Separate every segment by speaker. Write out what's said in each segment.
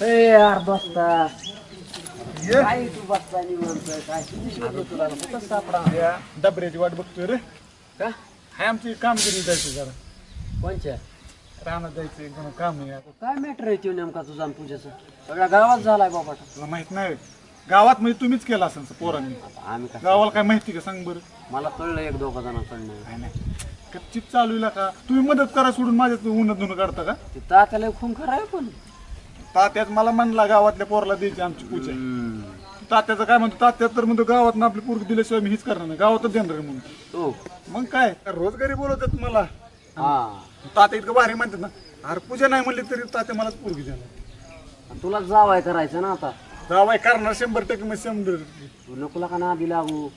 Speaker 1: यार दोस्ता काय तू बसता निवांत काय तुला कुठं सापडा
Speaker 2: या डबऱ्याची वाट बघतोय रे.
Speaker 1: का
Speaker 2: हाय आमची कामगिरी जायचं जरा
Speaker 1: कोणच्या
Speaker 2: रानात जायचं एकदम काम आहे आता.
Speaker 1: काय मॅटर आहे तो नेमका तुझा आणि तुझ्याचा सगळ्या गावात झालाय बाबा
Speaker 2: तुला माहित नाही गावात म्हणजे तुम्हीच केला असेल पोरांनी.
Speaker 1: आम्ही काय
Speaker 2: गावाला काय माहिती का सांग बरं.
Speaker 1: मला कळलं एक दोघा जणांकडनं
Speaker 2: काय नाही कच्चीच चालू आहे का तुम्ही मदत करा सोडून माझ्या उन्हात धुणं काढता का.
Speaker 1: ते तात्याला खून खराय पण
Speaker 2: तात्यात मला म्हणला गावातल्या पोराला द्यायची आमची पूजा. तात्याचं काय म्हणतो तात्यात तर म्हणतो गावात आपली पोरगी दिल्याशिवाय मी हीच करणार नाही गावातच देणार आहे म्हणून.
Speaker 1: तो
Speaker 2: मग काय रोजगारी बोलवतात मला.
Speaker 1: हा
Speaker 2: तात्या इतकं भारी म्हणतात ना अरे पूजा नाही म्हणली तरी तात्या मलाच पोरगी देणार.
Speaker 1: तुला जावाय करायचं ना आता
Speaker 2: जावाय करणार 100% मग 100.
Speaker 1: तू नको का ना आधी लागू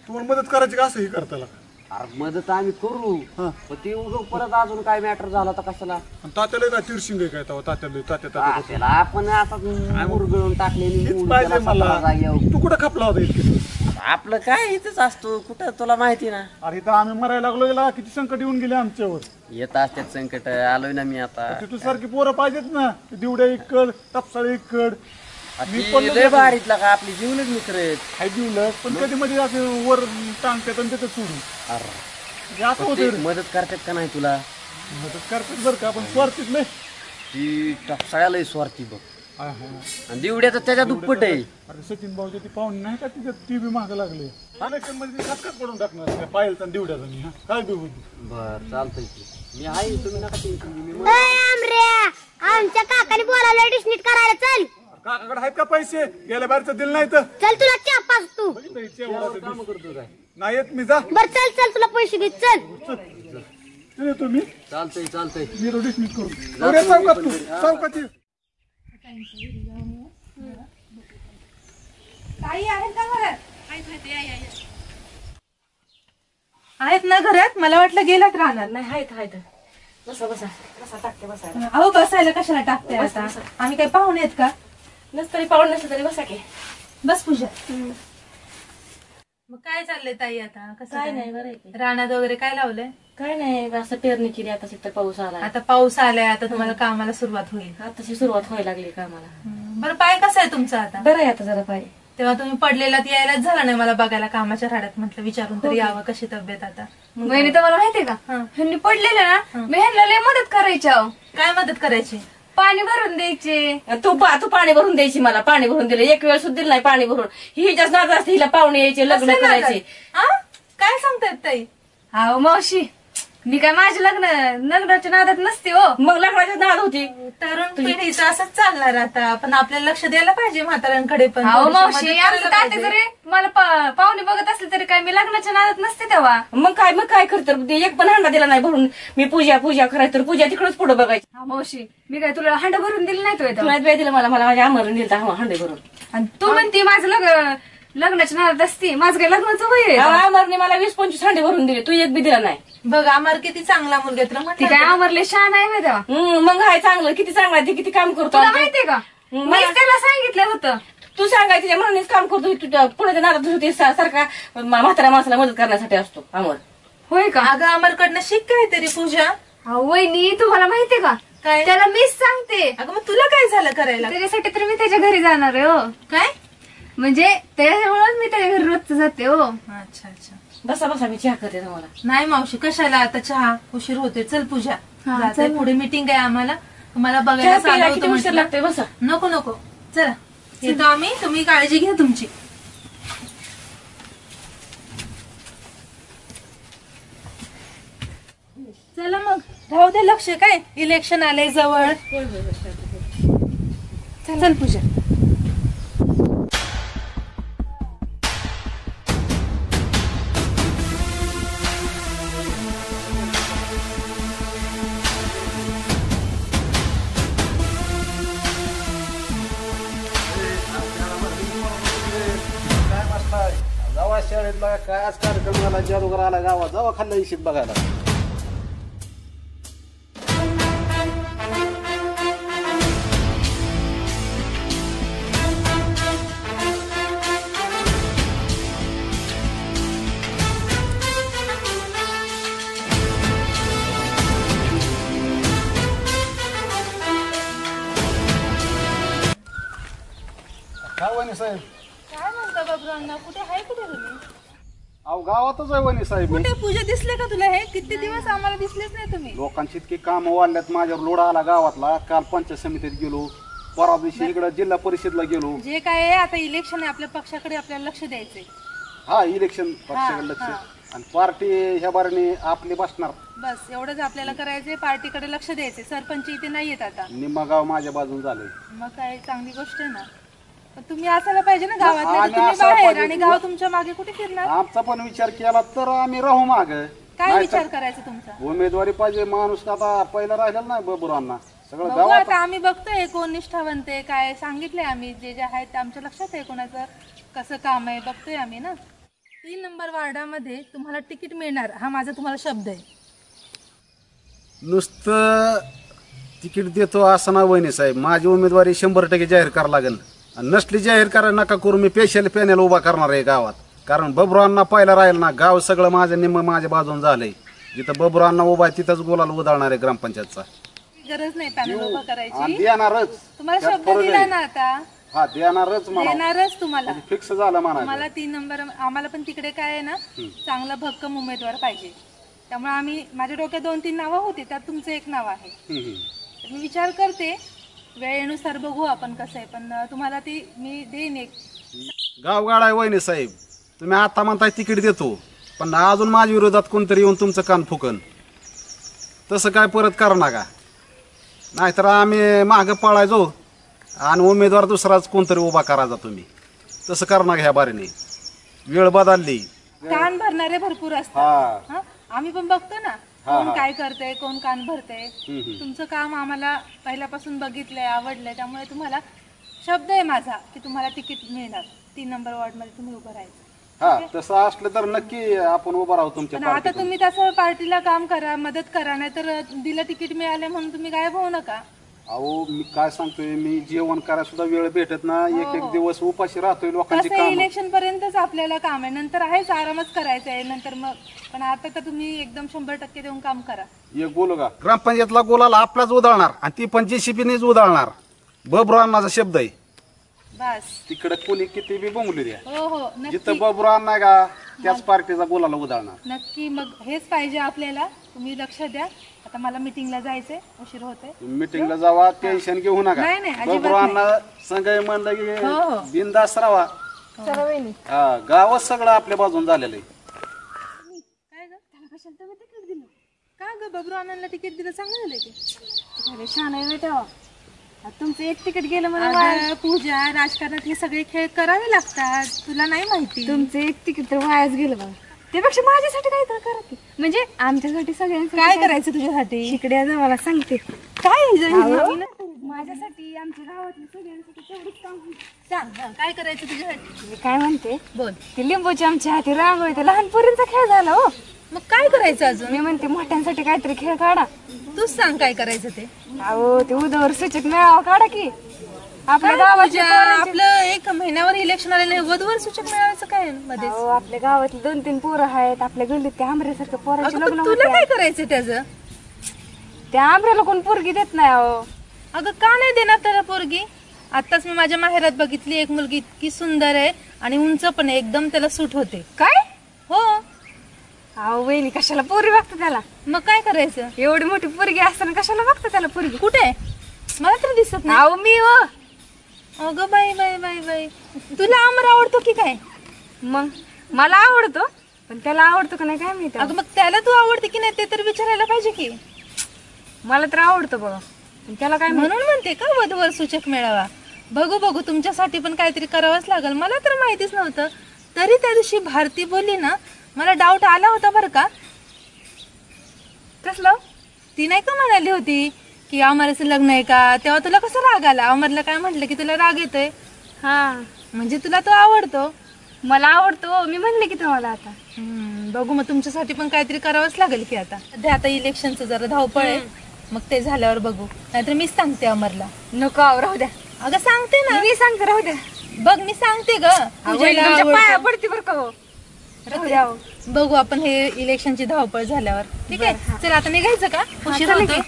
Speaker 2: तुम्हाला मदत करायची का असं हे करताला.
Speaker 1: अरे मदत आम्ही करू
Speaker 2: हा
Speaker 1: पण ती उगं परत अजून काय मॅटर झाला तर कशाला
Speaker 2: आणि तात्याला काय तिरशिंग आहे काय तेव्हा तात्याला तात्या तात्या
Speaker 1: त्याला आपण आता मुरगळून टाकलेली
Speaker 2: हेच
Speaker 1: मूळ
Speaker 2: पाहिजे
Speaker 1: त्याला
Speaker 2: मला.
Speaker 1: सापळा जागेवर.
Speaker 2: तू कुठं खपला होता इतके.
Speaker 1: आपलं काय इथंच असतो कुठं तुला माहिती ना
Speaker 2: अरे इथं आम्ही मरायला लागलो याला किती संकट येऊन गेले आमच्यावर.
Speaker 1: येत असतात संकट आलोय ना मी आता
Speaker 2: तिथून सारखी पोरं पाहिजेत ना दिवड्या इकड तपसाळी इकड. मी
Speaker 1: ती
Speaker 2: पडलो
Speaker 1: लय भारीतला का आपली जीवनच मित्र आहेत.
Speaker 2: हाय दिवलं पण कधी मध्ये असं वर टांगतात आणि तिथं सोडून
Speaker 1: अरे
Speaker 2: म्हणजे असं होतं
Speaker 1: ते
Speaker 2: रे.
Speaker 1: मदत करतात का नाही तुला
Speaker 2: मदत करतात बरं का आपण स्वार्थीच नाही.
Speaker 1: ती टपसाळ्याला स्वार्थी बघ
Speaker 2: हा, हा.
Speaker 1: आणि दिवड्याचं त्याच्या दुप्पट आहे.
Speaker 2: अरे सचिन भाऊच्या ती पाहुणे नाही का तिथे ती बी महाग लागले. इलेक्शन मध्ये खतखत पडून टाकणार पाहिलं तर दिवड्याचा मी हा काय बी होती.
Speaker 1: बर चालतंय की मी आहे तुम्ही नका टेन्शन घेऊ. मी
Speaker 3: आमच्या काकाने बोलावलं डिस्नीट करायला चल
Speaker 2: काकाकडे आहेत का पैसे गेल्या बाहेरचं दिलं नाही तर
Speaker 3: चल तुला चहा पाच तू
Speaker 1: काम करतो काय
Speaker 2: नाही येत मी जा
Speaker 3: बर चल चल तुला पैसे दे चल
Speaker 2: येतो मी
Speaker 1: चालतंय चालतंय
Speaker 2: मी रोडीच नीट करू अरे चौकात तू चौकाची
Speaker 4: काही आहेत का घरात आहेत ना घरात मला वाटलं गेलात राहणार
Speaker 5: नाही आहेत आहेत बसा बसा बसा टाकते बसा
Speaker 4: अहो बसायला कशाला टाकते आता आम्ही काही पाहुणे आहेत का
Speaker 5: नसतरी पाऊल नसलं तरी बसा की
Speaker 4: बस पूजा मग काय चाललंय ताई आता कसं
Speaker 5: काय नाही बरं आहे की.
Speaker 4: रानात वगैरे काय लावलंय
Speaker 5: काय नाही असं पेरणी केली आता तिथं पाऊस आला
Speaker 4: आता पाऊस आलाय आता तुम्हाला कामाला सुरुवात होईल
Speaker 5: आता तशी सुरुवात व्हायला लागली कामाला
Speaker 4: बरं पाय कसं आहे तुमचा आता
Speaker 5: बरं आहे आता जरा पाय
Speaker 4: तेव्हा तुम्ही पडलेलात यायलाच झाला नाही मला बघायला कामाच्या राड्यात म्हटलं विचारून तरी यावं कशी तब्येत आता
Speaker 6: बहिणी तुम्हाला माहितीये का ह्यांनी पडलेलं ना मी ह्यांना लय मदत करायची अहो.
Speaker 4: काय मदत करायची
Speaker 6: पाणी भरून द्यायचे
Speaker 5: तू पाणी भरून द्यायची मला पाणी भरून दिलं एक वेळ सुद्धा दिलं नाही पाणी भरून ही जास्त नाद असते हिला पाहुणे यायचे लग्न
Speaker 4: कसलं नादात?
Speaker 5: करायचे
Speaker 4: आ? काय सांगतायत ताई
Speaker 6: अहो मावशी मी काय माझ्या लग्नाच्या नादात नसते हो
Speaker 5: मग लग्नाची नाद होती
Speaker 4: तरुण पिढीचं असंच चालणार आता पण आपल्याला लक्ष द्यायला पाहिजे म्हाताऱ्यांकडे पण
Speaker 6: अहो
Speaker 4: थोडीशी
Speaker 6: मावशी
Speaker 4: मदत
Speaker 6: आमचं
Speaker 4: करायला
Speaker 6: ताते
Speaker 4: पाहिजे.
Speaker 6: जरी मला पाहुणे बघत असले तरी काय मी लग्नाच्या नादात नसते तेव्हा
Speaker 5: मग काय करत एक पण हांडा दिला नाही भरून मी पूजा करायची तर पूजा तिकडच पुढे बघायची
Speaker 6: हा मावशी मी काय तुला हांडा भरून दिलं नाही तो
Speaker 5: तुला वेळ दिला मला माझ्या आमरण दिला हांडे भरून
Speaker 6: आणि तू म्हणते माझं लग्नाच्या नादात असते माझं काय लग्नाचं वय आहे?
Speaker 5: आमरने मला 20-25 हांडे भरून दिले तू एक बी दिला नाही
Speaker 4: बघ आम्हाला किती चांगला मुलगा आहे, तुला
Speaker 6: ती
Speaker 4: म्हटलं
Speaker 6: काय
Speaker 4: ना.
Speaker 6: अमरले शान आहे माहिती तेव्हा
Speaker 5: मग हाय चांगलं किती चांगलं आहे ते किती काम करतो
Speaker 6: तुला माहितीये का मीच त्याला सांगितलं होतं
Speaker 5: तू सांगायचं त्या म्हणूनच काम करतो तुझ्या पुण्याच्या नादात होती सारखा म्हाताऱ्या माणसाला मदत करण्यासाठी असतो अमर
Speaker 6: होय का
Speaker 4: अगं अमरकडनं शिक काहीतरी पूजा
Speaker 6: अहो वहिनी तुम्हाला माहितीये का
Speaker 4: काय
Speaker 6: त्याला मीच सांगते
Speaker 4: अगं मग तुला काय झालं करायला
Speaker 6: त्याच्यासाठी तर मी त्याच्या घरी जाणार आहे हो
Speaker 4: काय
Speaker 6: म्हणजे त्याच्यामुळेच मी त्याच्या घरी रोजच जाते हो
Speaker 4: अच्छा अच्छा
Speaker 5: बसा मी चहा करते तुम्हाला
Speaker 4: नाही मावशी कशाला आता चहा उशीर होते चल पूजा
Speaker 6: हा,
Speaker 4: जाते
Speaker 6: चल.
Speaker 4: पुढे मीटिंग आहे आम्हाला तुम्हाला
Speaker 5: चहा
Speaker 4: बघायला
Speaker 5: प्यायला
Speaker 4: चालू
Speaker 5: किती
Speaker 4: होतं
Speaker 5: उशीर
Speaker 4: म्हटलं.
Speaker 5: लागतोय बसा
Speaker 4: नको नको चला येतो आम्ही तुम्ही काळजी घ्या तुमची चला मग राहू दे लक्ष काय इलेक्शन आले जवळ चल पूजा
Speaker 1: जावा शाळेतला काय आज कार्यक्रम झाला जादूगर आला गावात जावा खाल्ला इशित बघायला
Speaker 2: वणी साहेब.
Speaker 4: काय म्हणता बाबरांना? कुठे आहे तुम्ही?
Speaker 2: अहो गावातच आहे वणी साहेब.
Speaker 4: कुठे पूजा दिसले का तुला? हे किती दिवस आम्हाला दिसलेच नाही तुम्ही.
Speaker 2: लोकांची इतकी कामं वाढल्यात, माझ्यावर लोड आला गावातला. काल पंचायत समितीत गेलो, परवा दिवशी इकडे जिल्हा परिषदला गेलो.
Speaker 4: जे काय आहे आता इलेक्शन आहे, आपल्या पक्षाकडे आपल्याला लक्ष द्यायचंय.
Speaker 2: हा इलेक्शन पक्षाकडे लक्ष आणि पार्टी ह्या बारीने आपली बसणार.
Speaker 4: बस एवढंच आपल्याला करायचंय, पार्टीकडे लक्ष द्यायचंय. सरपंच इथे नाहीयेत आता.
Speaker 2: निम्मा गाव माझ्या बाजून झालंय.
Speaker 4: मग काय चांगली गोष्ट आहे ना. पण तुम्ही असायला पाहिजे ना गावात. नाही तर
Speaker 2: आम्ही
Speaker 4: तुम्ही
Speaker 2: असायला
Speaker 4: बाहेर
Speaker 2: पाहिजे.
Speaker 4: आणि गाव तुमच्या मागे कुठे फिरणार?
Speaker 2: आमचा पण विचार केला तर आम्ही राहू माग.
Speaker 4: काय विचार करायचा तुमचा?
Speaker 2: उमेदवारी पाहिजे. माणूस आता पहिला राहिलेला नाही बबुरांना. सगळं
Speaker 4: बघू
Speaker 2: गावात
Speaker 4: आता आम्ही बघतोय कोण निष्ठावंत आहे, काय सांगितलंय आम्ही. जे जे आहेत आमच्या लक्षात आहे कोणाचं कसं काम आहे, बघतोय आम्ही ना. 3 नंबर वार्डामध्ये तुम्हाला तिकीट मिळणार, हा माझा तुम्हाला शब्द आहे.
Speaker 7: नुसतं तिकीट देतो असं ना वहिनी साहेब. माझी उमेदवारी 100% जाहीर करावं लागेल. आणि नसली जाहीर करायला नका करू. मी स्पेशल पॅनल उभा करणार आहे गावात. कारण बबुरांना पहिला राहील ना. गाव सगळं माझं निम्म माझ्या बाजून झालंय. जिथं बबुरांना उभा आहे तिथंच गुलाल उधळणार आहे ग्रामपंचायतचा.
Speaker 4: गरज नाही पॅनल उभं
Speaker 2: आणि
Speaker 4: करायची.
Speaker 2: देणारच.
Speaker 4: तुम्हाला
Speaker 2: त्यात
Speaker 4: शब्द
Speaker 2: फरक
Speaker 4: दिला
Speaker 2: आहे.
Speaker 4: ना आता.
Speaker 2: हा देणारच म्हणा.
Speaker 4: देणारच तुम्हाला.
Speaker 2: फिक्स झालं म्हणा.
Speaker 4: तुम्हाला 3 नंबर. आम्हाला पण तिकडे काय आहे ना, चांगला भक्कम उमेदवार पाहिजे. त्यामुळे आम्ही, माझ्या डोक्यात 2-3 नावं होती, त्यात तुमचं एक नाव आहे. तर मी विचार करते, वेळेनुसार बघू आपण कसं आहे. पण तुम्हाला ती मी देईन एक.
Speaker 7: गावगाड आहे वहिनी साहेब. तुम्ही आता म्हणताय तिकीट देतो, पण अजून माझ्या विरोधात कोणतरी येऊन तुमचं कान फुकन. तसं काय परत करा नका. नाहीतर आम्ही मागं पळायचो आणि उमेदवार दुसराच कोणतरी उभा करायचा तुम्ही. तसं करा नका ह्या बारीने. वेळ बदलली.
Speaker 4: कान भरणारे भरपूर असतात. हा? आम्ही पण बघतो ना कोण काय करतंय, कोण कान भरतंय. तुमचं काम आम्हाला पहिल्यापासून बघितलंय, आवडलंय. त्यामुळे तुम्हाला शब्द आहे माझा की तुम्हाला तिकीट मिळणार. 3 नंबर वॉर्ड मध्ये तुम्ही उभं राहायचं.
Speaker 2: हा तसं असलं तर नक्की आपण उभं राहू तुमच्या
Speaker 4: पण आता तुम्ही तसं पार्टीला काम करा, मदत करा. नाही तर दिलं तिकीट मिळालं म्हणून तुम्ही गायब होऊ नका.
Speaker 2: अहो मी काय सांगतोय, मी जेवण करायला सुद्धा वेळ भेटत ना. एक दिवस उपाशी राहतोय. लोकांची
Speaker 4: कसं
Speaker 2: काम
Speaker 4: इलेक्शन पर्यंतच आपल्याला काम आहे, नंतर आहेच आरामच करायचं आहे नंतर मग. पण आता तर तुम्ही एकदम 100% देऊन काम करा.
Speaker 2: एक बोलू का.
Speaker 7: ग्रामपंचायतला गुलाल आपलाच उधळणार आणि ती पण JCBनेच उधळणार. बबुरांनाचा शब्द आहे.
Speaker 4: बस.
Speaker 2: तिकडे कोणी किती बी बोंबली द्या.
Speaker 4: हो हो नक्की
Speaker 2: जिथं बबुरान नाही का त्याच पार्टीचा गुलाल उधळणार.
Speaker 4: नक्की. मग हेच पाहिजे आपल्याला. तुम्ही लक्ष द्या. आता मला मीटिंगला जायचंय, उशीर होतोय.
Speaker 2: मीटिंगला जावा. टेन्शन घेऊ नका.
Speaker 4: नाही, नाही, अजिबात
Speaker 2: बबुरांना संघ म्हणलं
Speaker 4: हो.
Speaker 2: की बिनधास्त राहा. हा गावच सगळं आपल्या बाजून झालेलं आहे.
Speaker 4: काय ग, त्याला कशाला तुम्ही तिकीट दिलं? का ग बबरू आनंदला तिकीट दिलं? चांगलं झालं की.
Speaker 6: छान आहे तेव्हा. तुमचं एक तिकीट गेलं म्हणून
Speaker 4: अगं, पूजा, राजकारणात हे सगळे खेळ करावे लागतात. तुला नाही माहिती.
Speaker 6: तुमचं एक तिकीट तर वायाच गेलं बघा. त्यापेक्षा माझ्यासाठी काय तर करा की. म्हणजे आमच्यासाठी सगळ्यांसाठी
Speaker 4: काय करायचं तुझ्यासाठी?
Speaker 6: इकडे या मला सांगते.
Speaker 4: काय
Speaker 6: माझ्यासाठी, आमच्या गावातल्या सगळ्यांसाठी तेवढंच काम होईल.
Speaker 4: सांग, काय करायचं तुझ्यासाठी?
Speaker 6: मी काय म्हणते,
Speaker 4: बोल.
Speaker 6: ती लिंबूची आमच्या हाती रांगोळी ते लहानपर्यंत खेळ झाला हो.
Speaker 4: मग काय करायचं अजून?
Speaker 6: मी म्हणते मोठ्यांसाठी काहीतरी खेळ काढा.
Speaker 4: तूच सांग काय करायचं ते.
Speaker 6: अहो ते उदावर सूचक मेळावा काढा की. आपल्या गावाच्या
Speaker 4: आपलं 1 महिन्यावर इलेक्शन आलेलं आहे. वधूवर सूचक मिळायचं काय मध्ये?
Speaker 6: आपल्या गावातली 2-3 पोरं आहेत. आपल्या गल्लीत त्या आंबऱ्यासारख्या पोराचे लग्न
Speaker 4: तुला
Speaker 6: होते.
Speaker 4: काय करायचं त्याचं?
Speaker 6: त्या आंबऱ्याला कोण पोरगी देत नाही अहो.
Speaker 4: अगं का नाही देणार त्याला पोरगी? आताच मी माझ्या माहेरात बघितली एक मुलगी, इतकी सुंदर आहे आणि उंच पण आहे, एकदम त्याला सूट होते.
Speaker 6: काय?
Speaker 4: हो.
Speaker 6: अहो वहिनी कशाला पोरी बघता त्याला?
Speaker 4: मग काय करायचं?
Speaker 6: एवढी मोठी पोरगी असताना कशाला बघता त्याला पोरगी?
Speaker 4: कुठे? मला तर दिसत नाही.
Speaker 6: अहो मी हो.
Speaker 4: अगं बाई बाई बाई बाई, तुला आमर आवडतो की काय?
Speaker 6: मग मला आवडतो, पण त्याला आवडतो का नाही काय माहिती.
Speaker 4: अगं मग त्याला तू आवडते की नाही ते तर विचारायला पाहिजे की.
Speaker 6: मला तर आवडतो बघा, पण त्याला काय माहिती.
Speaker 4: म्हणून म्हणते का वधूवर सूचक मिळावा. बघू बघू, तुमच्यासाठी पण काहीतरी करावंच लागेल. मला तर माहितीच नव्हतं. तरी त्या दिवशी भारती बोलली ना, मला डाऊट आला होता बरं का.
Speaker 6: कसलं?
Speaker 4: ती नाही का म्हणाली होती की अमरचं लग्न आहे का, तेव्हा तुला कसं राग आला? अमरला काय म्हटलं की तुला राग येतोय?
Speaker 6: हा,
Speaker 4: म्हणजे तुला तो आवडतो.
Speaker 6: मला आवडतो मी म्हणले की तुम्हाला. आता
Speaker 4: बघू मग, तुमच्यासाठी पण काहीतरी करावंच लागेल की. आता सध्या आता इलेक्शनचं जरा धावपळ आहे, मग ते झाल्यावर बघू. नाहीतर मीच सांगते अमरला.
Speaker 6: नको आहो, राहू द्या.
Speaker 4: अगं सांगते ना,
Speaker 6: मी सांगते, राहू द्या.
Speaker 4: बघ मी सांगते ग.
Speaker 6: तुमच्या पाया पडते बरं का हो. राहू द्या हो.
Speaker 4: बघू आपण हे इलेक्शनची धावपळ झाल्यावर. ठीक आहे, चल आता निघायचं का? उशीर होतोय.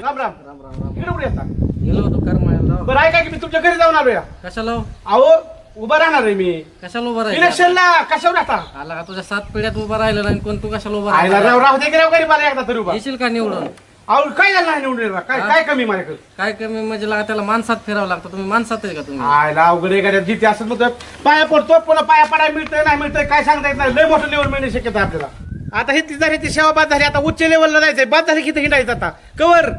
Speaker 8: राम राम राम राम इकडे कुठे येता
Speaker 9: गेलो होतो करमाळ्याला.
Speaker 8: बरं ऐका की मी तुमच्या घरी जाऊन आलो या
Speaker 9: कशाला हो?
Speaker 8: अहो उभा राहणार आहे मी
Speaker 9: कशाला उभा राहिला
Speaker 8: इलेक्शनला कशावर राहता
Speaker 9: आला का तुझ्या 7 पिढ्यात उभा राहिला नाही कोण तू कशाला उभा
Speaker 8: आयला
Speaker 9: राहिला
Speaker 8: राव राहू दे की राव गरीबाला एकदा तरी उभा
Speaker 9: येशील का निवडून
Speaker 8: अहो काय झालं नाही निवडून येणार? काय काय कमी माझ्याकडे
Speaker 9: काय कमी म्हणजे त्याला माणसात फिरावं लागतं तुम्ही माणसात आहे का तुम्ही
Speaker 8: आयला अवघड आहे गाड्यात जिथे असं म्हणतो पाया पडतो पुन्हा पाया पडायला मिळतंय नाही मिळतंय काय सांगता येत नाही लय मोठं लेवल मिळणे शक्यता आहे आपल्याला आता हे ती झाली ती सेवा बाद झाली आता उच्च लेवलला जायचंय बाद झाली किती हिंडायचं आता कवर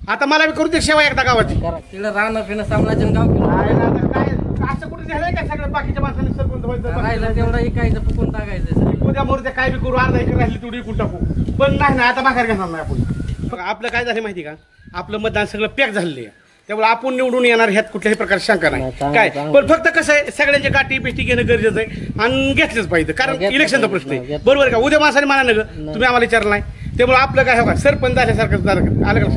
Speaker 8: आता मला बी करू दे सेवा एकदा गावाची
Speaker 9: तिला राहणं फिरणं सामनाचं गाव केलं
Speaker 8: आयला आता काय असं कुठे झालंय का सगळं बाकीच्या माणसांनी सरपंच
Speaker 9: राहिलं तेवढं इकायचं फुकून टाकायचं
Speaker 8: उद्या मोरच्या काय बी करू अर्धा एकर राहिली तेवढी इकून टाकू पण नाही ना आता माघार घेणार नाही आपण बघा आपलं काय झालं माहिती का आपलं मतदान सगळं पॅक झालेलं आहे त्यामुळे आपण निवडून येणार ह्यात कुठल्याही प्रकारची शंका नाही काय पण फक्त कसं आहे सगळ्यांच्या गाठी पेटी घेणं गरजेचं आहे आणि घेतलंच पाहिजे कारण इलेक्शनचा प्रश्न आहे बरोबर का उद्या माणसाने म्हणा नग तुम्ही आम्हाला विचारलं नाही त्यामुळे आपलं काय हो का सरपंच झाल्यासारखं आलं का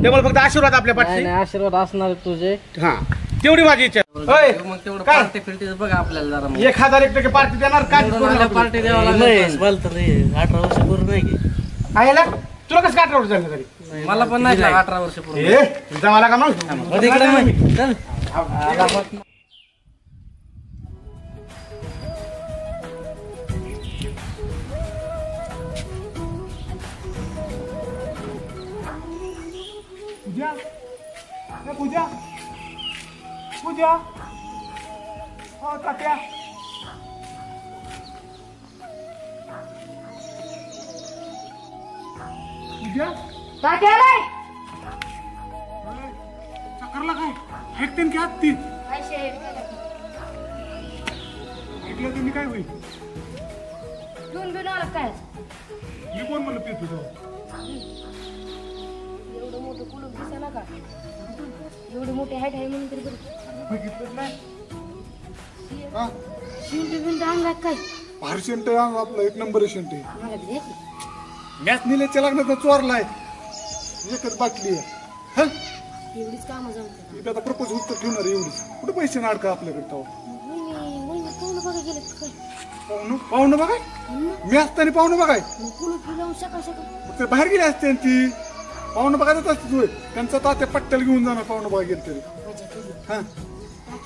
Speaker 8: त्यामुळे फक्त आशीर्वाद आपल्या पाठीशी
Speaker 9: आशीर्वाद असणार तुझे
Speaker 8: हा तेवढी माझी इच्छा होय.
Speaker 9: मग तेवढं
Speaker 8: काय?
Speaker 9: पार्टी फिरटीचं बघा आपल्याला जरा मग.
Speaker 8: 1001 पार्टी देणार काय
Speaker 9: पार्टी द्यावं लागेल 18 वर्ष पूर्ण नाही की
Speaker 8: आहे ना तुला कसं 18 वर्ष झालं तरी
Speaker 9: मला पण नाही 18 वर्ष पूर्ण
Speaker 8: ए जमाला का मग
Speaker 9: इकडे मग. चल.
Speaker 2: पूजा ए, पूजा पूजा हो तात्या पूजा चक्करला काय ऐकते की आत ती ऐकलं तुम्ही काय होईल
Speaker 3: काय
Speaker 2: मी कोण म्हणलं पितो तो
Speaker 3: एवढं मोठं कुलूप दिसेना का एवढी मोठी हाईट आहे म्हणून तरी
Speaker 2: बघितलंच नाही हा
Speaker 3: शिंट बिंट अंगात काय
Speaker 2: भारी शेंट आहे अंग आपला एक नंबर शेंट आहे
Speaker 3: मला द्या की.
Speaker 2: मॅच निलेच्या लग्नात चोरलाय एकच बाटली आहे हा
Speaker 3: एवढीच कामं जमतात
Speaker 2: इथे आता प्रपोज उत्तर ठेवणार एवढीच कुठे पैसे नाडका आपल्याकडे तो
Speaker 3: वहिनी कोण बघा गेले काय
Speaker 2: पाहुणं बघाय मी असताना पाहुणं बघाय
Speaker 3: कुलूप लावून सकाळ सकाळ
Speaker 2: ते बाहेर गेले असते ती पाहुणं बघायचं असते तू त्यांचा तात्या पट्ट्याला घेऊन जाणार पाहुणं बघा गेलं तरी हा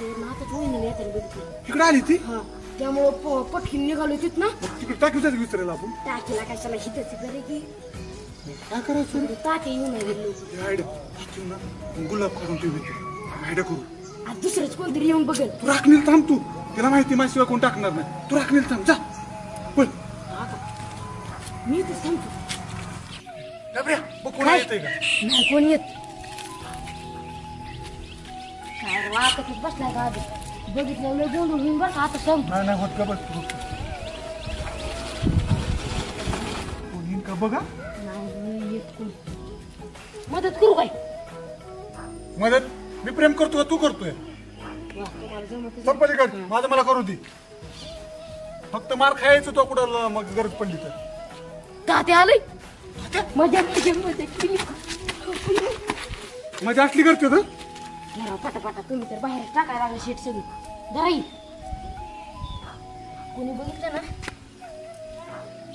Speaker 3: नातच वहिनी येताना बघितलं
Speaker 2: इकडे आली ती
Speaker 3: हा त्यामुळं पटकीन निघालो तिथ ना
Speaker 2: तिकडे टाकीच विचारायला आपण
Speaker 3: टाकीला कशाला हिताची करे की
Speaker 2: काय करायचं
Speaker 3: ताते येऊन नाही गेलो
Speaker 2: आयडिया ना गुलाब काढून ठेवली आयडिया करू
Speaker 3: आज दुसरंच कोणतरी येऊन बघेल
Speaker 2: तू राखणील थांब तू त्याला माहिती माझ्याशिवाय कोण टाकणार नाही तू राखणील थांब जा बोल
Speaker 3: मी तर सांगतो
Speaker 2: डबऱ्या बघ कोण येतंय का
Speaker 3: नाही कोण येत काय वाकतच बसलाय का आधी बघितलं लय गोंधळ होऊन बस आता सांग
Speaker 2: नाही नाही होत का बस तू कोण येईन का बघा
Speaker 3: नाही येत कोण मदत करू काय
Speaker 2: मदत मी प्रेम करतो तू करतोय
Speaker 3: वा तुम्हाला जमत
Speaker 2: संपली माझं मला करू दे फक्त मार खायचं तो कुठं मग गरज पडली तर
Speaker 3: ताते आलंय मजा मजा मजा केली
Speaker 2: मजा असली करते तर
Speaker 3: जरा पटापटा तुम्ही तर बाहेर टाकायला लागला शेट सगळी जरा येईल कोणी बघितलं ना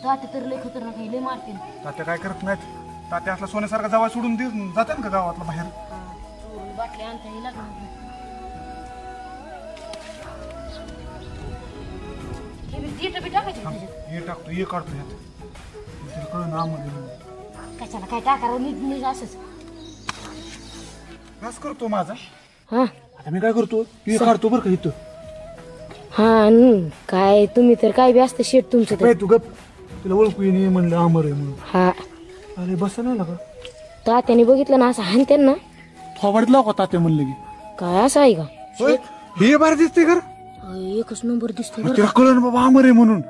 Speaker 3: ताते तर लय खतरनाक आहे लय मारते
Speaker 2: तात्या काय करत नाहीत तात्या असला सोन्यासारखा जावा सोडून दे जाते का गावातला बाहेर
Speaker 3: चोरून बाटली आणता येईल लागणार बी टाकायचं
Speaker 2: थांब,
Speaker 3: त्याच्यात.
Speaker 2: हे टाकतो हे काढतो ह्यात कळ ना मध्ये
Speaker 3: कशाला काय टाकावं नीट नीट असंच
Speaker 2: घास करतो माझा
Speaker 3: हा
Speaker 2: आता मी काय करतो हे काढतो बरं का इथं
Speaker 3: हा काय तुम्ही तर काय बी असतं शेट तुमचं तर
Speaker 2: काय तू गप तुला ओळखू ये म्हणलं अमर आहे म्हणून
Speaker 3: हा
Speaker 2: अरे बस नाही लागा
Speaker 3: तात्याने बघितलं ना असं हाणते ना
Speaker 2: थोबाडीत लाव का तात्या म्हणलं की
Speaker 3: काय असं आहे का
Speaker 2: होय हे बाहेर दिसते घर
Speaker 3: एकच नंबर दिसतो
Speaker 2: तिला कळलं ना बाबा अमर आहे म्हणून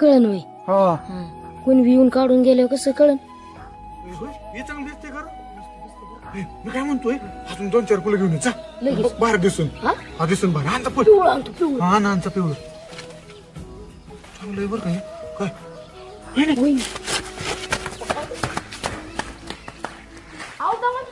Speaker 3: कळन वय
Speaker 2: हा
Speaker 3: हा कोणी बी येऊन काढून गेल्यावर कसं कळन
Speaker 2: हे चांगलं दिसते घर मी काय म्हणतोय अजून 2-4 फुलं घेऊन ये, जा
Speaker 3: लगेच.
Speaker 2: बघ, बाहेर दिसून
Speaker 3: हा?
Speaker 2: हा दिसून बाहेर आणता फुल
Speaker 3: पिवळं आणतो पिवळं
Speaker 2: हा ना आणता पिवळं चांगलं आहे बरं का हे. काय
Speaker 3: वहिनी. आहो दादा.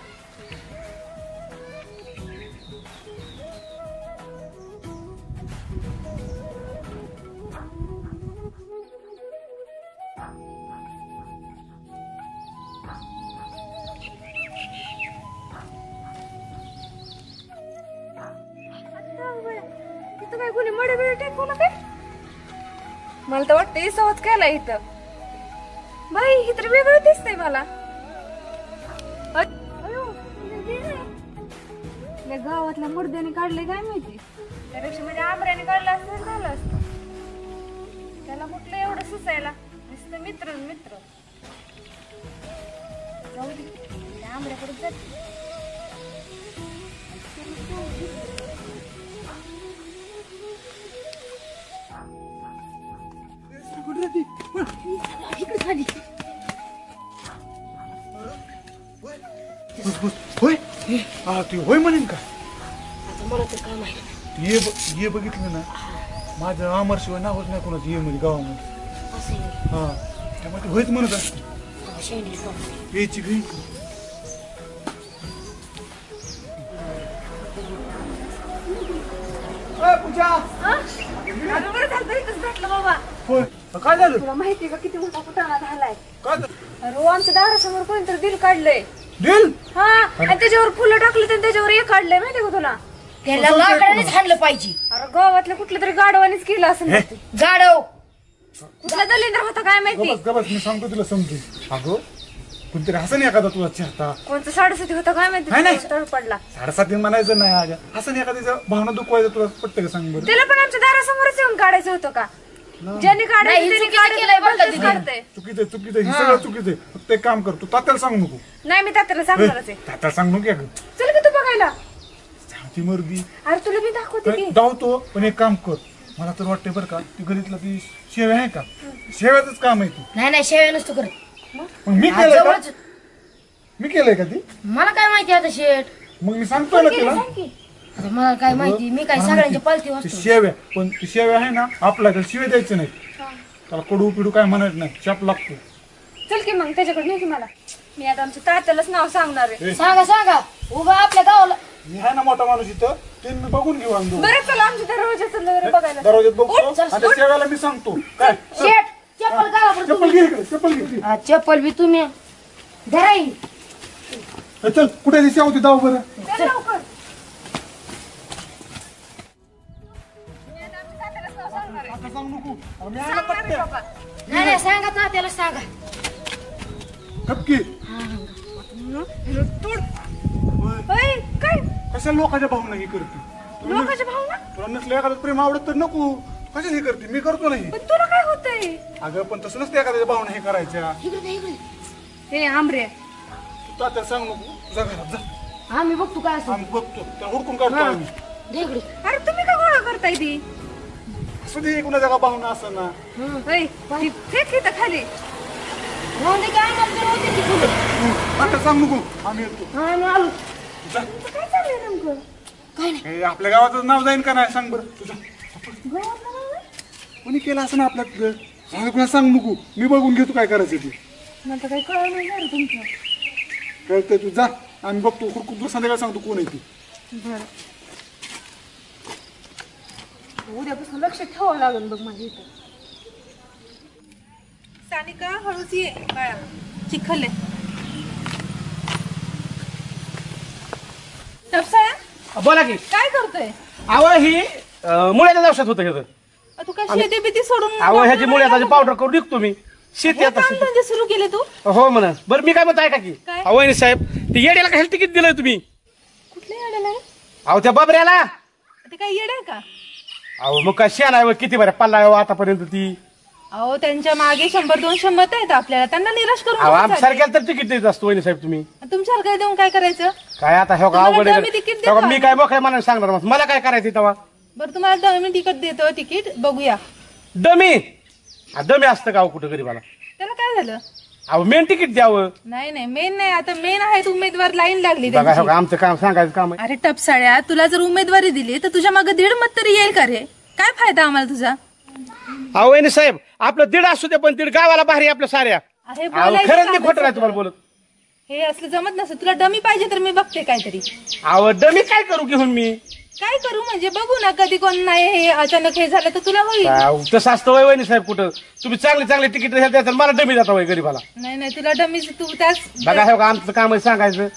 Speaker 6: बोलत आहे? मला तर वाटतं सहज केला इथं. बाई ही तर वेगळं दिसतंय मला. अयो, या गावातल्या मुर्द्याने काढले काय माहिती. त्यापेक्षा म्हणजे आंबऱ्याने काढलं असतं तर झालं असतं. त्याला कुठलं एवढं सुसायला नुसतं मित्र मित्र. जाऊ दे, त्या आंबऱ्याकडे जाते.
Speaker 2: होय ती होय म्हणेन का?
Speaker 5: मला तर काय माहिती.
Speaker 2: ये बघितलं ना माझं अमरशिवाय नावच नाही कोणाचं ये मध्ये गावामध्ये.
Speaker 5: असं
Speaker 2: हा त्यामुळे ते होयच म्हणत असते यायची घरी. पूजा
Speaker 6: बरं झालं इथंच भेटलं बाबा.
Speaker 2: होय काय झालं?
Speaker 6: तुला माहितीये का किती मोठा कुटाणा झालाय?
Speaker 2: काय झालं?
Speaker 6: अरे आमच्या दारासमोर कोणतरी दिल काढलंय.
Speaker 2: दिल?
Speaker 6: हा आणि त्याच्यावर फुलं टाकली तर त्याच्यावर एक काढलंय माहितीये का तुला?
Speaker 5: त्याला लाकडानेच हाणलं पाहिजे.
Speaker 6: अरे गावातल्या कुठल्या तरी गाडवानीच केलं असं.
Speaker 5: गाडव
Speaker 6: कुठला दलिंद्र होता काय माहिती.
Speaker 2: गबस मी सांगतो तुला समजून. अगं कोणतरी हसन एखादा तुला चाहता.
Speaker 6: कोणतं 7.5 होता काय माहिती. तळ पडला.
Speaker 2: 7.5 म्हणायचं नाही अगं. हसन एखाद्याचं भावना दुखवायचं तुला पटतं का सांग बरं?
Speaker 6: त्याला पण आमच्या दारासमोरच येऊन काढायचं होतं का? ज्यांनी काढायचं त्यांनी काढतंय.
Speaker 2: चुकीचं हे सगळं चुकीचं आहे. फक्त एक काम कर तू तात्याला सांगू नको.
Speaker 6: नाही मी तात्याला सांगणारच आहे.
Speaker 2: तात्याला सांगू नको.
Speaker 6: चल की तू बघायला.
Speaker 2: ती मर्दी
Speaker 6: अरे तुला मी दाखवते की.
Speaker 2: धावतो पण एक काम कर. मला तर वाटतंय बरं का ती घरीतला ती शेव्या आहे का शेव्याच काम आहे ती.
Speaker 5: नाही शेव्या नसतो करत.
Speaker 2: मग मी केलंय का? मी केलंय का ती?
Speaker 5: मला काय माहिती आता शेट.
Speaker 2: मग मी सांगतो ना तुला.
Speaker 5: आता मला काय माहिती. मी काय सगळ्यांच्या पालती
Speaker 2: ती
Speaker 5: वाचतो.
Speaker 2: शेव्या पण ती शेव्या आहे ना आपला तर शिव्या द्यायचं नाही. त्याला कडू पिडू काय म्हणायचं नाही. शाप लागतो.
Speaker 6: चल की मग त्याच्याकडे नाही की मला. मी आता आमच्या तात्यालाच नाव सांगणार आहे.
Speaker 5: सांगा उभा आपल्या गावाला.
Speaker 2: मी आहे ना मोठा माणूस इथं ते मी बघून घेऊ आणतो.
Speaker 6: बरं चला आमच्या दरवाजाचं बघायला.
Speaker 2: दरवाज्यात बघतो आणि त्या शेव्याला मी सांगतो काय.
Speaker 5: शेट चप्पल गावाकडे.
Speaker 2: चप्पल घे इकडे. चप्पल घे.
Speaker 5: चप्पल बी तुम्ही धराई.
Speaker 2: चल कुठे दिशा होती जाऊ बरं.
Speaker 6: चल लवकर.
Speaker 2: आता सांगू नको. मी आहे ना पत्त्या.
Speaker 5: नाही सांगा ना त्याला सांगा.
Speaker 2: खपकी
Speaker 6: ओय, काय
Speaker 2: कशा लोकांच्या भावना हे करते.
Speaker 6: लोकांच्या भावना.
Speaker 2: तुला नसलं एखादं प्रेम आवडत तर नको. कशाला हे करते. मी करतो नाही.
Speaker 6: पण तुला काय होतंय?
Speaker 2: अगं पण तसं नसतं एखाद्याच्या भावना हे करायच्या.
Speaker 6: हे आंबरे
Speaker 2: तू आता सांग नको. जा घरात जा.
Speaker 5: आम्ही बघतो काय असं.
Speaker 2: आम्ही बघतो त्या हुडकून काढतो आम्ही.
Speaker 5: देगडी.
Speaker 6: अरे तुम्ही का गोळा करताय ती?
Speaker 2: असं दे कुणा जागा भावना असं ना.
Speaker 6: ओय, ती फेक इथं खाली.
Speaker 5: राहून दे काय आम्हाला होते ती फुलं.
Speaker 2: आता सांग नको. आम्ही येतो.
Speaker 5: आम्ही आलो.
Speaker 2: जा.
Speaker 6: काय चाललंय नेमकं?
Speaker 5: काय नाही.
Speaker 2: हे आपल्या गावाचं नाव जाईन का नाही सांग बरं. तुझा कोणी केलं असं ना आपल्या सांग कुणा सांग नको. मी बघून घेतो काय करायचं ते.
Speaker 6: मला तर काही कळलं नाही बरं तुमचं.
Speaker 2: कळतंय तू जा. आम्ही बघतो हुडकून तू संध्याकाळी सांगतो कोण आहे ती.
Speaker 6: बरं उद्यापासून लक्ष ठेवावं लागेल बघ माझ्या इथं.
Speaker 4: सानिका हळूच ये बाळा. चिखल आहे. टपसाळ्या
Speaker 8: बोला की.
Speaker 4: काय करतोय?
Speaker 8: अहो ही मुळ्याच्या दिवसात होतं हे.
Speaker 4: तू काय शेती बिती सोडून
Speaker 8: अहो ह्याची मुळ्याचा पावडर करून विकतो मी. शेती आता
Speaker 4: म्हणजे सुरू केले तू?
Speaker 8: हो म्हणा. बरं मी काय म्हणतो ऐका की.
Speaker 4: काय?
Speaker 8: अहो वहिनी साहेब ते येड्याला कशाला तिकीट दिलंय तुम्ही?
Speaker 4: कुठल्या येड्याला रे?
Speaker 8: अहो त्या बाबऱ्याला.
Speaker 4: ते काय येड आहे का?
Speaker 8: अहो मग काय शेण आहे किती बऱ्या पल्ला आहे आतापर्यंत ती.
Speaker 4: अहो त्यांच्या मागे 100-200 मत आहेत आपल्याला. त्यांना निराश करून
Speaker 8: अहो
Speaker 4: कसं
Speaker 8: आमच्यासारख्याला तर तिकीट देत असतो वहिनी साहेब तुम्ही.
Speaker 4: चालेल? तुमच्यासारखं देऊन काय करायचं?
Speaker 8: काय आता हे
Speaker 4: तुम्हाला
Speaker 8: अवघड
Speaker 4: डमी तिकीट देतो
Speaker 8: आहे. मी
Speaker 4: आम्ही.
Speaker 8: काय मोकळ्या मनाने सांगणार मग. मला काय करायचं तेव्हा.
Speaker 4: बरं तुम्हाला मी तिकीट देतो. तिकीट बघूया.
Speaker 8: डमी डमी असतं का अहो कुठं गरीबाला.
Speaker 4: त्याला काय झालं?
Speaker 8: अहो मेन तिकीट द्यावं.
Speaker 4: नाही मेन नाही. आता मेन आहेत उमेदवार. लाईन लागली
Speaker 8: बघा
Speaker 4: त्यांची.
Speaker 8: हे आमचं काम सांगायचं काम आहे.
Speaker 4: अरे टपसाळ्या तुला जर उमेदवारी दिली तर तुझ्या मागे 1.5 मत तरी येईल का रे? काय फायदा आम्हाला तुझा?
Speaker 8: अहो वहिनी साहेब आपलं दीड असू दे पण दीड गावाला भारी आहे आपल्या साऱ्या.
Speaker 4: अरे
Speaker 8: अहो
Speaker 4: बोलायचं
Speaker 8: खरंच मी
Speaker 4: काम
Speaker 8: खोटं नाही
Speaker 4: आहे
Speaker 8: तुम्हाला बोलत.
Speaker 4: हे असलं जमत नसतं. तुला डमी पाहिजे तर मी बघते काहीतरी.
Speaker 8: अहो डमी काय करू घेऊन मी.
Speaker 4: काय करू म्हणजे बघू ना. कधी कोण नाही हे अचानक हे झालं तर तुला होईल.
Speaker 8: अहो, तसं असतं वय वहिनी साहेब कुठं. तुम्ही चांगले तिकीट द्याल मला डमी जाता वय गरीबाला.
Speaker 4: नाही तुला डमी तू त्याच.
Speaker 8: बघा हे आमचं काम आहे सांगायचं.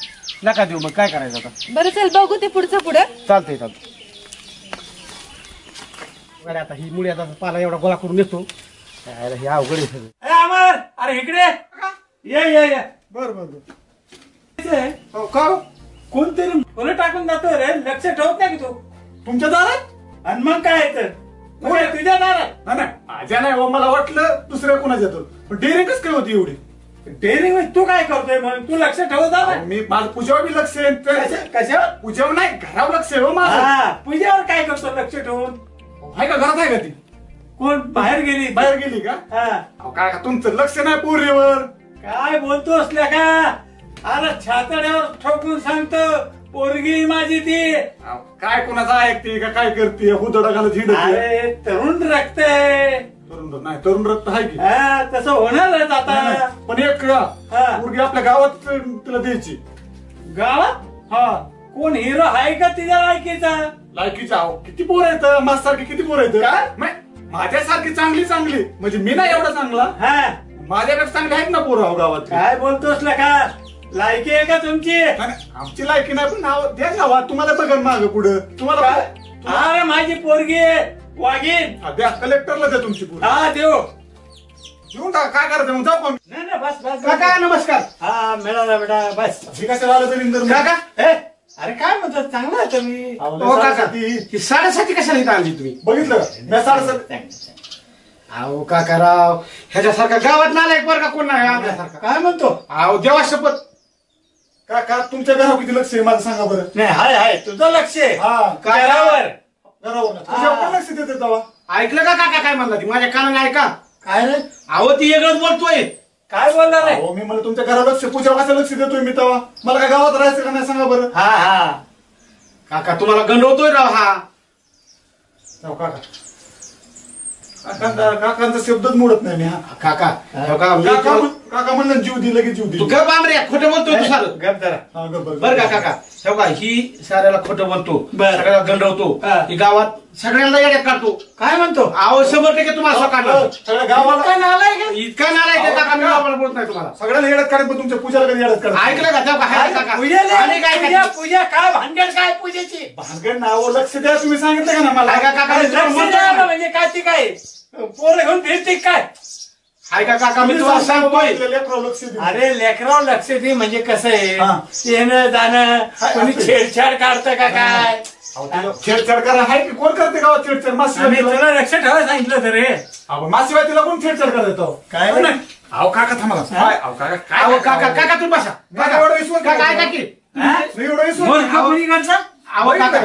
Speaker 8: नका देऊ मग काय करायचं आता.
Speaker 4: बरं चल बघू ते पुढचं पुढं.
Speaker 8: चालतंय चालतंय. अरे आता ही मुळे आता पाला एवढा गोळा करून येतो हे अवघड आहे सगळं.
Speaker 10: अमर अरे इकडे ये
Speaker 2: बर बर बर.
Speaker 10: हो का कोणतरी फुलं टाकून जातो रे लक्ष ठेवत नाही की तू
Speaker 2: तुमच्या दारात
Speaker 10: आणि मग काय तर तुझ्या दारात
Speaker 2: नाही माझ्या नाही हो, मला वाटलं दुसऱ्या कोणाच्या येतो पण डेअरिंग कस काय होती एवढी.
Speaker 10: डेअरिंग तू काय करतोय म्हणून तू लक्ष ठेवत जा ना.
Speaker 2: मी माझं पूजावर बी लक्ष आहे
Speaker 10: कशावर
Speaker 2: पूजावर नाही घरावर लक्ष आहे हो माझं.
Speaker 10: हा पूजेवर काय करतो लक्ष ठेवून
Speaker 2: आहे का घरात आहे का ती
Speaker 10: कोण बाहेर गेली
Speaker 2: बाहेर गेली का.
Speaker 10: हा
Speaker 2: अहो, काय तुमचं लक्ष नाही पोरीवर.
Speaker 10: काय बोलतो असल्या का अरे छातड्यावर ठोकून सांगतो पोरगी माझी ती.
Speaker 2: अहो, काय कोणाचं ऐकते का काय करते हुदडा घालत हिंडते.
Speaker 10: अरे तरुण रक्त आहे
Speaker 2: नाही तरुण रक्त आहे की.
Speaker 10: हा तसं होणारच आता.
Speaker 2: पण एक पोरगी आपल्या गावात तिला द्यायची.
Speaker 10: गावात
Speaker 2: हा
Speaker 10: कोण हिरो आहे का तिच्या लायकीचा.
Speaker 2: लायकीच्या अहो, किती पोर आहेत माझ्यासारखी किती पोर आहेत. माझ्यासारखी चांगली चांगली म्हणजे मी नाही एवढा चांगला.
Speaker 10: हा
Speaker 2: माझ्यापेक्षा चांगली आहेत ना पोरं गावात.
Speaker 10: काय बोलतोस का लायकी आहे का तुमची.
Speaker 2: आमची लायकी नाही पण नाव द्या गावात तुम्हाला बघा माग पुढं तुम्हाला
Speaker 10: अरे माझी पोरगी वागीन
Speaker 2: द्या कलेक्टरला द्या तुमची पोरं.
Speaker 10: हा देऊ
Speaker 2: घेऊन टाका काय करायचं मग जाऊ का.
Speaker 10: नाही बस बस
Speaker 8: काका नमस्कार.
Speaker 10: हा मिळाला बेटा बस.
Speaker 2: हे कशाला आलं तरी
Speaker 8: काका
Speaker 10: अरे काय म्हणतो चांगला आहे तुम्ही.
Speaker 8: हो काका ही साडेसाती कशाला इथं आणली तुम्ही.
Speaker 2: बघितलं का मी साडेसात.
Speaker 8: अहो काकाराव ह्याच्यासारखा गावात नालायक वर्ग कोण नाही आपल्यासारखा.
Speaker 10: काय म्हणतो.
Speaker 8: अहो देवा शपथ.
Speaker 2: काका तुमच्या घरावर किती लक्ष आहे मला सांगा बरं.
Speaker 10: नाही हाय तुझं लक्ष आहे
Speaker 2: हा
Speaker 10: घरावर.
Speaker 2: घरावर तुझ्या पण लक्ष देते तेव्हा.
Speaker 8: ऐकलं का काका काय म्हणला ती माझ्या कानाने ऐका.
Speaker 10: काय रे
Speaker 8: अहो ती वेगळंच बोलतोय.
Speaker 10: काय बोलणार आहे.
Speaker 2: हो मी मला तुमच्या घरावर लक्ष पूजा कसं लक्ष देतोय मी तेव्हा मला काय गावात राहायचं का नाही सांगा बरं.
Speaker 10: हा
Speaker 8: काका तुम्हाला गंडवतोय राव हा.
Speaker 2: काका काकांचा शब्दच मोडत नाही मी. हा
Speaker 8: काका
Speaker 2: काका म्हणलं जीव दिलं की जीव
Speaker 8: तू
Speaker 2: दिलं.
Speaker 8: गप आमरे खोटं बोलतोय तू सारं.
Speaker 10: गप जरा.
Speaker 2: हा, गब्बर.
Speaker 8: बरं का काका हो का ही साऱ्याला खोटं बोलतो
Speaker 10: बरं.
Speaker 8: सगळ्याला गंडवतो
Speaker 10: हा.
Speaker 8: ही गावात सगळ्यांना येड्यात काढतो.
Speaker 10: काय म्हणतो.
Speaker 8: अहो 100% तुम्हाला स्वतः
Speaker 2: सगळ्या गावाला
Speaker 10: काय नालाय का.
Speaker 8: इतका नालायक आहे काका मी गावाला बोलत नाही तुम्हाला.
Speaker 2: सगळ्याला येड्यात काढत पण तुमच्या पूजाला कधी येड्यात काढत.
Speaker 8: ऐकलं का तेव्हा हाय काका आणि काय
Speaker 10: पूजा पूजा काय भानगड काय पूजेची.
Speaker 2: भानगड नाव लक्ष द्या तुम्ही सांगितलं का ना मला.
Speaker 8: ऐका काका
Speaker 10: अरे लक्ष द्यायला म्हणजे काय ती काय पोरं घेऊन फिरते काय.
Speaker 8: ऐका काका मी तुम्हाला सांगतोय.
Speaker 2: लेकरावर लक्ष द्या.
Speaker 10: अरे लेकरावर लक्ष दे म्हणजे कसं
Speaker 2: हा.
Speaker 10: आहे येणं जाणं कोणी छेडछाड काढतं का काय.
Speaker 2: अहो, तिला छेडछाड करा आहे की कोण करते गावात छेडछाड. मासिवाय
Speaker 10: आम्ही
Speaker 2: तिला
Speaker 10: तुला लक्ष ठेवायला सांगितलं तर रे.
Speaker 2: मासिवाय तिला कोण छेडछाड करतो.
Speaker 10: काय
Speaker 2: नाही. अहो काका थांबा. अहो काका काय
Speaker 8: अहो काका काका तुम्ही बसा.
Speaker 2: काका एवढं विश्वास
Speaker 8: काका ऐका की
Speaker 2: नाही एवढं विश्वास.
Speaker 10: मूर्ख कोणी करतं?
Speaker 8: अहो काका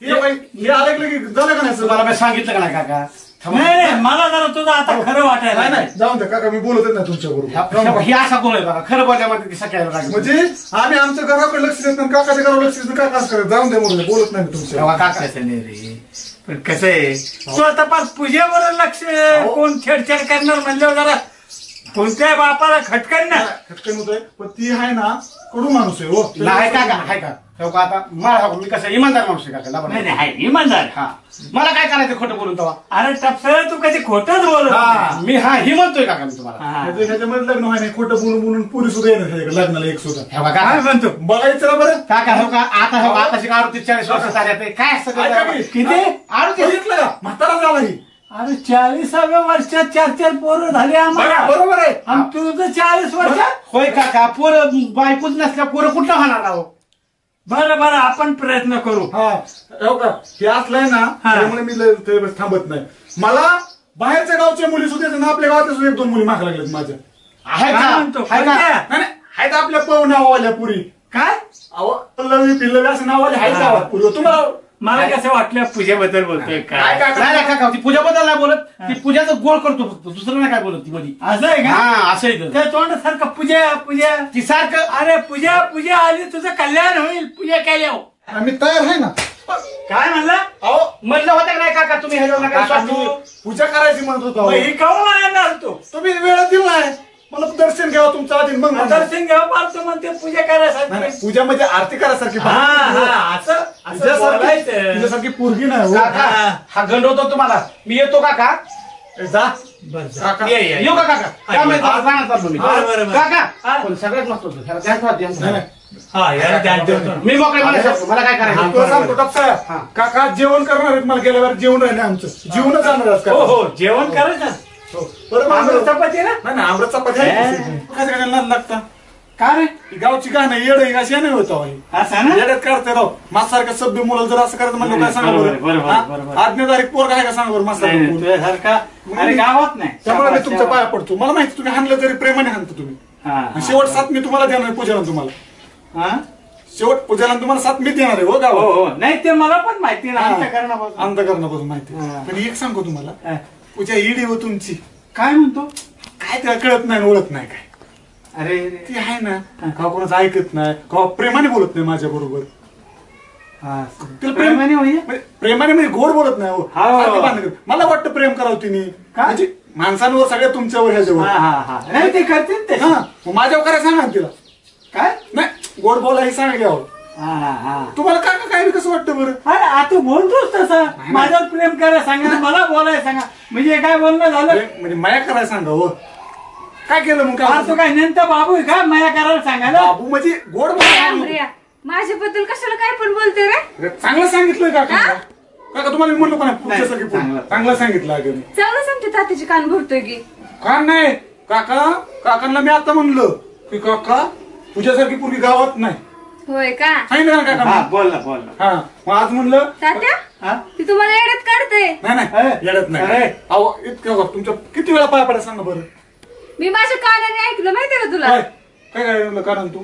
Speaker 2: हे बाई, हे आलं की झालं का नाही सर.
Speaker 8: तुम्हाला मी सांगितलं का नाही काका.
Speaker 10: नाही नाही, मला जरा तुझं आता खरं वाटायला
Speaker 2: नाही नाही जाऊन द्या काका मी बोलतच नाही तुमच्या बरोबर.
Speaker 8: ही असा गोळ आहे बघा खरं बोलल्यामध्ये ती सकाळी लागली.
Speaker 2: म्हणजे आम्ही आमच्या घराकडे लक्ष देत नाही काकाच्या घरावर लक्ष देत काय कास करत जाऊन द्या म्हणून बोलत नाही मी तुमच्या.
Speaker 8: तेव्हा काका
Speaker 10: कसं नाही रे पण कसं आहे तू आता पार पूजेवर लक्ष कोण छेडछाड करणार म्हणल्यावर जरा कोणत्या बापाला खटकन ना.
Speaker 2: खटकन होतोय पण ती आहे ना कडू माणूस आहे हो.
Speaker 8: नाही काका हाय का तेव्हा आता मला मी कसं इमानदार माणूस आहे काका.
Speaker 10: नाही नाही हाय इमानदार.
Speaker 8: हा मला काय करायचं खोटं बोलून तेव्हा.
Speaker 10: अरे टपसर तू कधी खोटंच बोलत नाही.
Speaker 8: मी हा ही म्हणतोय काका मी तुम्हाला.
Speaker 10: हा.
Speaker 2: ह्याच्यामध्ये लग्न व्हाय नाही खोटं बोलून बोलून पुरी सुद्धा येणार ह्याच्याकडे लग्नाला एक सुद्धा.
Speaker 8: हे बघा
Speaker 10: काय
Speaker 8: काका
Speaker 10: म्हणतो.
Speaker 2: बघायचं बरं
Speaker 8: काका हो का आता हो का आता 38-40 वर्ष झाले काय असतं
Speaker 2: ऐका की,
Speaker 10: किती
Speaker 2: बघितलं का म्हातारा झाला ही.
Speaker 10: अरे 40व्या वर्षात 4-4 पोरं झाली आम्हाला.
Speaker 2: बरोबर आहे.
Speaker 10: आणि तुझं 40 वर्षात.
Speaker 8: होय काका पोरं बायकोच नसल्या पोरं कुठं होणार आहो.
Speaker 10: बरं बरं आपण प्रयत्न करू.
Speaker 2: हा हो का हे असलंय ना
Speaker 10: हा.
Speaker 2: त्यामुळे मी लय थांबत नाही. मला बाहेरच्या गावच्या मुली सुद्धा आहेत ना आपल्या गावातल्या सुद्धा 1-2 मुली माग लागल्यात माझ्या.
Speaker 8: आहे
Speaker 10: काय
Speaker 8: का
Speaker 10: म्हणतो
Speaker 8: आहे का
Speaker 10: कोणत्या?
Speaker 2: नाही नाही, आहेत आपल्या नावावाल्या पुरी.
Speaker 10: काय
Speaker 2: अहो पल्लवी पिल्लवी असं नावाले आहेत गावात पुरी. तुम्हाला
Speaker 10: मला कसं वाटलं पूजेबद्दल बोलतोय
Speaker 2: काय
Speaker 10: काय.
Speaker 2: काय
Speaker 8: नाही नाही काका ती पूजाबद्दल नाही बोलत ती पूजाचं गोळ करतो फक्त दुसरं नाही काय बोलत ती मध्ये.
Speaker 10: असं आहे का.
Speaker 8: हा असं आहे
Speaker 10: त्या तोंडासारखं पूजा पूजा.
Speaker 8: ती सारखं
Speaker 10: अरे पूजा पूजा आली तुझं कल्याण होईल पूजा केल्यावर.
Speaker 2: आम्ही तयार आहे ना.
Speaker 10: काय म्हणला.
Speaker 2: अहो
Speaker 8: म्हणलं होतं का नाही काका तुम्ही ह्याच्यावर नका विश्वास ठेवू.
Speaker 2: पूजा करायची म्हणत होतो.
Speaker 10: मग ही कवा येणार तू.
Speaker 2: तुम्ही वेळ दिला नाही मला दर्शन घ्यावं तुमचं आधी मग म्हणा.
Speaker 10: दर्शन घ्यावं पाहतो म्हणते पूजा
Speaker 2: नाही,
Speaker 10: करायसाठी.
Speaker 2: नाही, पूजा म्हणजे आरती करायसारखी
Speaker 10: हा हा असं असं बोलायचं.
Speaker 2: तुझ्यासारखी पोरगी नाही हो.
Speaker 8: काका हा गंडवतो तुम्हाला मी येतो काका.
Speaker 2: जा
Speaker 10: बरं ये, ये.
Speaker 8: येऊ का काका काम आहे, जाणार चाललो मी.
Speaker 10: बरं, बरं, बरं.
Speaker 8: काका
Speaker 10: हा.
Speaker 8: पण सगळ्यात मस्त होतं ह्याला ध्यान ठेवा, ध्यान ठेवा.
Speaker 2: नाही, नाही.
Speaker 10: हा याला ध्यान ठेवतो.
Speaker 8: मी मोकळे मला सांगतो, मला काय करायचं.
Speaker 2: तुला सांगतो टप्पा काका जेवण करणार आहेत मला गेल्यावर जेवण राहिले आमचं जीवनच आणणार आज
Speaker 10: हो
Speaker 2: का
Speaker 10: हो जेवण करायचं ना.
Speaker 2: बरोबर
Speaker 10: आमरस चपाती ना.
Speaker 2: नाही आमरस चपाती काय सगळ्यांना लागता
Speaker 8: का रे
Speaker 2: ही गावची का नाही येड आहे अशी नाही होत
Speaker 8: असं ना
Speaker 2: येड्यात काढते राव माझ्यासारखं सभ्य मुलं जर असं करायचं म्हणलं काय सांगा बरं आज्ञाधारिक पोरगा आहे का सांगा बरं माझ्यासारखं
Speaker 8: तुझ्यासारखा अरे गावात नाही.
Speaker 2: त्यामुळे मी तुमच्या पाया पडतो मला माहिती तुम्ही हाणलं तरी प्रेमाने हाणतो तुम्ही आणि शेवट साथ मी तुम्हाला देणार पूजाला तुम्हाला शेवट पूजाला तुम्हाला साथ मी देणार आहे हो गाव
Speaker 8: हो नाही ते मला पण माहिती ना
Speaker 2: अंतकरणापासून माहिती पण एक सांगतो तुम्हाला पूजा ईडी हो तुमची
Speaker 8: काय म्हणतो
Speaker 2: काय त्याला कळत नाही ओळख नाही काय
Speaker 8: अरे
Speaker 2: ती आहे ना का कोणाचं ऐकत नाही का प्रेमाने बोलत नाही माझ्या बरोबर
Speaker 8: प्रेमाने
Speaker 2: प्रेमाने म्हणजे गोड बोलत नाही हो. सारखं भांडण करत. मला वाटतं प्रेम करावं तिने म्हणजे माणसांवर सगळ्या तुमच्यावर ह्याच्यावर
Speaker 8: नाही ते करतील ते.
Speaker 2: मग माझ्यावर करायला सांगा ना तिला
Speaker 8: काय
Speaker 2: नाही गोड बोला हे सांगा घ्यावं तुम्हाला काय कसं वाटतं बरं
Speaker 10: अरे आता बोलतोच तसा माझ्यावर प्रेम करायला सांगा मला बोलायला सांगा म्हणजे काय बोलणं झालं
Speaker 2: म्हणजे माया करायला सांगा हो काय केलं मग काय
Speaker 10: तो काय नेमका बाबू आहे का माया करायला सांगायला
Speaker 2: बाबू म्हणजे गोड बोला
Speaker 6: माझ्याबद्दल कशाला काय पण बोलते रे
Speaker 2: चांगलं सांगितलंय काका काका तुम्हाला मी म्हणलो का नाही चांगलं सांगितलं अगं मी
Speaker 6: चांगलं सांगते तात्याची कान भरतोय की
Speaker 2: का नाही काकांना मी आता म्हणलं की काका तुझ्यासारखी पूर्वी गावात नाही
Speaker 6: होय का
Speaker 2: सांगितलं ना काका
Speaker 8: बोल
Speaker 2: हा मग आज म्हणलं
Speaker 6: तात्या ती तुम्हाला येड्यात काढते
Speaker 2: नाही येडत नाही अहो इतकं तुमच्या किती वेळा पाया पडा सांगा बरं
Speaker 6: मी माझ्या कानाने ऐकलं माहितीये का तुला
Speaker 2: काय कारण तू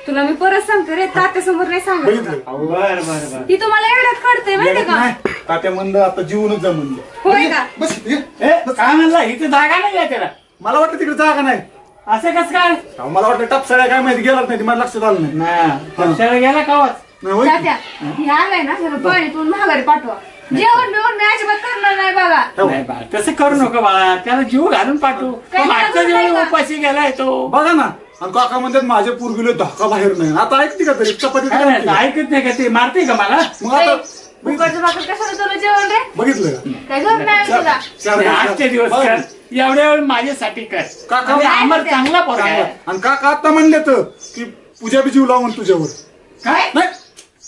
Speaker 6: तुला मी परत सांगते रे तात्या समोर नाही सांगत
Speaker 2: बघितलं
Speaker 6: ती तुम्हाला येड्यात काढते माहितीये का
Speaker 2: तात्या म्हणलं आता जीवनच जा म्हणलं
Speaker 6: होय का
Speaker 2: बस
Speaker 10: काय म्हणलं इथे जागा नाही आहे त्याला
Speaker 2: मला वाटतं तिकडे जागा नाही
Speaker 10: असं कसं काय
Speaker 2: मला वाटतं टपसाळ्या काय माहिती गेलाच नाही मला लक्षात आलं नाही
Speaker 10: गेला कावाच
Speaker 6: तात्या हे आलंय ना जरा पाणी पिऊन महागारी पाठवा जेवण बिवण मी अजिबात करणार नाही बघा
Speaker 10: नाही बा तसं करू नका बाळा त्याला जीव घालून पाठवू मागच्या जेवण उपाशी गेलाय तो
Speaker 2: बघा ना आणि काका म्हणतात माझ्या पूर्वीला धक्का बाहेर नाही आता ऐकते का तरी चपाती
Speaker 10: ऐकत नाही का ते मारते का मला
Speaker 2: मग आता
Speaker 6: उगाच भाकर कशाला तुला जेवण रे
Speaker 2: बघितलं
Speaker 6: काय घर नाही तुला
Speaker 10: आजचे दिवस कर एवढ्या वेळ माझ्यासाठी कर
Speaker 2: काका
Speaker 10: आम्हाला चांगला पोरगा आहे.
Speaker 2: आणि काका आता म्हणले तर की पूजा बी जीव लावून तुझ्यावर
Speaker 10: काय
Speaker 2: नाही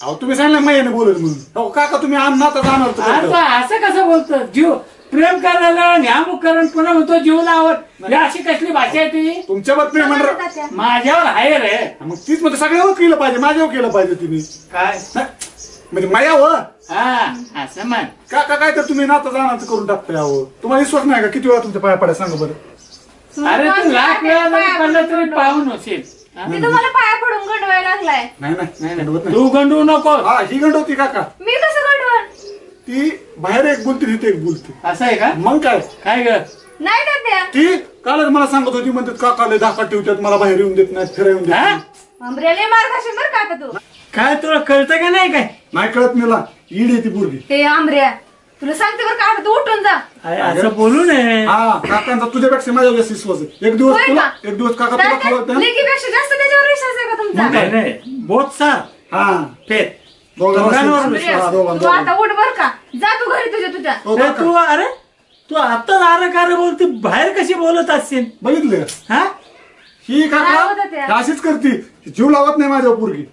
Speaker 2: अहो तुम्ही सांगितलं महिने बोलत म्हणून अहो काका तुम्ही अन्नात जाणार
Speaker 10: असं कसं बोलतो जीव प्रेम करायला न्यामुक करण पुन्हा म्हणतो जीव लावत अशी कसली भाषा आहे ती
Speaker 2: तुमच्यावर प्रेम
Speaker 10: माझ्यावर आहे रे
Speaker 2: मग तीच म्हणजे सगळ्यावर केलं पाहिजे माझ्यावर केलं पाहिजे तुम्ही
Speaker 10: काय
Speaker 2: म्हणजे मायावर
Speaker 10: असं म्हण
Speaker 2: काका काय तर तुम्ही नातं जाणार करून टाकताय अहो तुम्हाला विश्वास नाही का किती वेळा तुमच्या पाया पडाय सांगा बरं
Speaker 10: अरे तू लाख वेळा जरी पडलं तरी पाहून होशील
Speaker 6: मी तुम्हाला पाया पडून गंडवायला लागलाय
Speaker 2: नाही
Speaker 10: तू गंडवू नको
Speaker 2: हा ही गंड काका
Speaker 6: मी कसं गंडवण
Speaker 2: ती बाहेर एक बोलते तिथे एक बोलते
Speaker 10: असं आहे का
Speaker 2: मग काय
Speaker 10: ग
Speaker 6: नाही तात्या
Speaker 2: ती कालच मला सांगत होती म्हणतात काकाले धाका ठेवतात मला बाहेर येऊन देत नाही फिरायला येऊन देत
Speaker 6: आंब्रेले मार खाशील बरं का तू
Speaker 10: काय तुला कळतं का नाही काय
Speaker 2: नाही कळत मला ईड येते पोरगी
Speaker 6: हे आंब्र्या तुला सांगते बरं का आता तू उठून जा
Speaker 10: असं बोलू नये
Speaker 2: हा काकांचा तुझ्यापेक्षा माझ्या विश्वास आहे एक दिवस काका तुला खवळत नाही
Speaker 6: लेकीपेक्षा जास्त त्याच्यावर विश्वास आहे का तुमचा
Speaker 10: नाही बोथ सार
Speaker 2: हा
Speaker 10: फेर
Speaker 2: दोघांवर
Speaker 6: तू आता उठ बर का जा तू घरी तुझ्या
Speaker 10: तू अरे तू आता आर कार बोलते बाहेर कशी बोलत असशील
Speaker 2: बघितलं
Speaker 10: हा
Speaker 2: ही काका अशीच करते जीव लावत नाही माझ्या पोरगी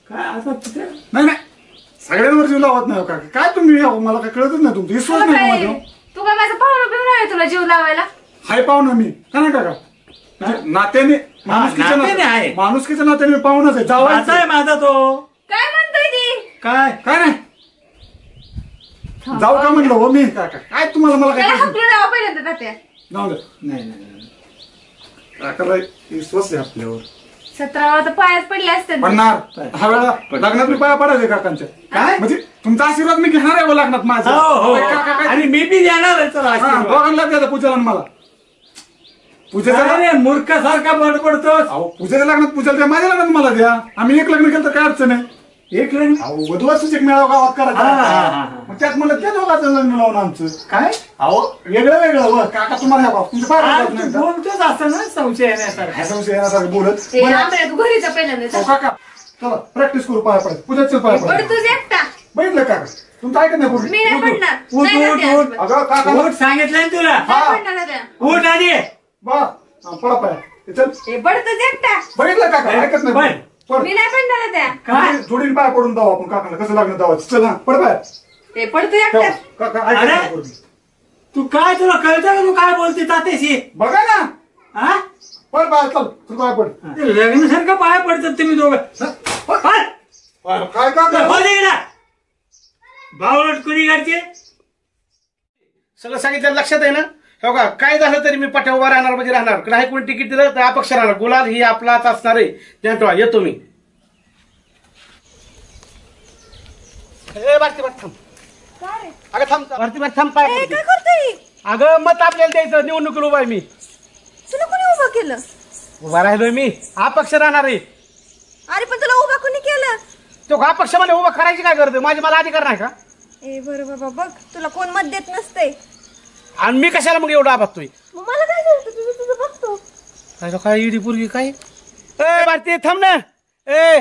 Speaker 10: काय असं
Speaker 2: नाही सगळ्यांवर जीव लावत नाही काका काय तुम्ही मला काय कळतच नाही तुमचा विश्वास नाही माझ्या
Speaker 6: तू काय माझं पाहुणं पिऊन आहे तुला जीव लावायला
Speaker 2: हाय पाहुणा मी का नाही काका नात्याने माणुसकीच्या नात्याने मी पाहुणाच आहे
Speaker 10: जावायचा आहे माझा तो
Speaker 6: काय म्हणतोय ती
Speaker 10: काय
Speaker 2: काय नाही जाऊ का म्हणलं हो मी काका काय तुम्हाला मला काय
Speaker 6: हकलून पहिल्यांदा तात्या
Speaker 2: जाऊ दे नाही काकाला विश्वास आहे आपल्यावर
Speaker 6: 17 वेळा तर पायात पडले असते
Speaker 2: पडणार हा वेळा लग्नात मी पाया पडायचे काकांच्या काय म्हणजे तुमचा आशीर्वाद मी घेणार आहे लग्नात माझा
Speaker 10: आणि मी बी देणार आहे
Speaker 2: दोघांना द्या पूजेला मला
Speaker 10: पूजेला मूर्खासारखा बडबडतो
Speaker 2: पूजेच्या लग्नात पूजेला द्या माझ्या लग्नात मला द्या आम्ही एक लग्न केलं तर काय अडचण आहे
Speaker 10: एक लग्न
Speaker 2: वधूवरच एक मेळावा गावात करायचा मग त्यात म्हणलं त्या दोघांचं लग्न लावून आमचं काय अहो वेगळं काका तुम्हाला
Speaker 10: बोलतोच असं ना संशय
Speaker 2: येण्यासारखं बोलत
Speaker 6: तू घरी जा पहिल्यांदा
Speaker 2: काका चला प्रॅक्टिस करू पाया पडायचं पूजेचं पाया पडायचं
Speaker 6: तुझं एकटा
Speaker 2: बघितलं काका तुमचं ऐकत नाही
Speaker 6: मी नाही पडणार
Speaker 2: अगं काका
Speaker 10: सांगितलंय तुला उठ आधी
Speaker 2: पडा पाया चल
Speaker 6: बडतोच एकटा
Speaker 2: बघितलं काका ऐकत नाही
Speaker 6: मी नाही पडणार त्या
Speaker 10: काय
Speaker 2: जोडीने पाय पडून जाऊ आपण काकाला कसं लागलं जावायचं चल ना पड बाय
Speaker 6: ते पडतो एकट्यात.
Speaker 2: काका
Speaker 10: अरे.
Speaker 2: ऐका पोरगी.
Speaker 10: तू काय तुला कळतं का तू काय बोलते तात्याशी
Speaker 2: बघा ना
Speaker 10: हा
Speaker 2: पड बाय चल तू पाय पड
Speaker 10: ते लग्नासारखं पाय पडतात तुम्ही दोघं
Speaker 2: काय काका
Speaker 10: बावळट कुणी घरचे
Speaker 8: सगळं सांगितलं लक्षात आहे ना हो का काय झालं तरी मी पाठ्या उभा राहणार म्हणजे राहणार नाही कोणी तिकीट दिलं तर अपक्ष राहणार गुलाल ही आपलाच असणार आहे त्यानंतर येतो मी भारती भारती थांब अगं थांब भारती भारती थांब पाय पडते.
Speaker 6: काय करतोय
Speaker 8: अगं मत आपल्याला द्यायचं निवडणुकीला उभा आहे मी
Speaker 6: तुला कोणी उभं केलं
Speaker 8: उभा राहिलोय मी अपक्ष राहणार आहे
Speaker 6: अरे पण तुला उभा कोणी केलं
Speaker 8: तो अपक्ष मला उभा करायची काय गरज आहे माझी मला अधिकार नाही का
Speaker 6: ए बरं बाबा बघ तुला कोण मत देत नसते
Speaker 8: आणि मी कशाला मग एवढा आबादतोय
Speaker 6: मग मला काय झालं तुझं तुझं बघतो
Speaker 8: काय तो काय इडी पोरगी काय ए भारती थांब ना ए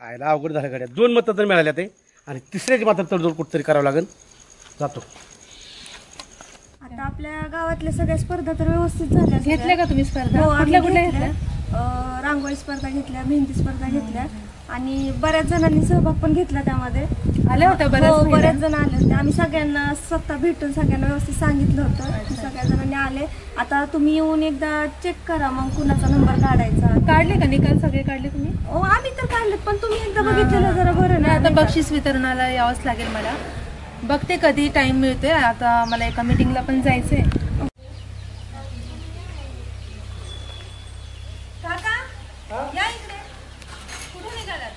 Speaker 8: आयला अवघड झालं गाड्या 2 मतं तर मिळाल्या ते आणि तिसऱ्याची मात्र तडजोड कुठतरी करावं लागेल जातो
Speaker 6: आता आपल्या गावातल्या सगळ्या स्पर्धा तर व्यवस्थित झाल्या
Speaker 4: घेतल्या का तुम्ही स्पर्धा
Speaker 6: हो, आम्ही
Speaker 4: कुठल्या कुठल्या
Speaker 6: घेतल्या.
Speaker 4: घेतल्या
Speaker 6: रांगोळी स्पर्धा घेतल्या मेहंदी स्पर्धा घेतल्या आणि बऱ्याच जणांनी सहभाग पण घेतला त्यामध्ये
Speaker 4: आल्या होत्या बऱ्याच
Speaker 6: हो,
Speaker 4: महिला?
Speaker 6: बऱ्याच जण आले होते आम्ही सगळ्यांना स्वतः भेटून सगळ्यांना व्यवस्थित सांगितलं होतं सगळ्या जणांनी आले आता तुम्ही येऊन एकदा चेक करा मग कुणाचा नंबर काढायचा
Speaker 4: काढले का निकाल सगळे काढले तुम्ही
Speaker 6: हो आम्ही तर काढलेत पण तुम्ही एकदा बघितलेलं जरा बरं
Speaker 4: नाही
Speaker 6: ना
Speaker 4: आता बक्षीस वितरणाला यावंच लागेल मला बघते कधी टाइम मिळतोय आता मला एका मीटिंगला पण जायचंय
Speaker 6: काका या इकडे कुठे निघालात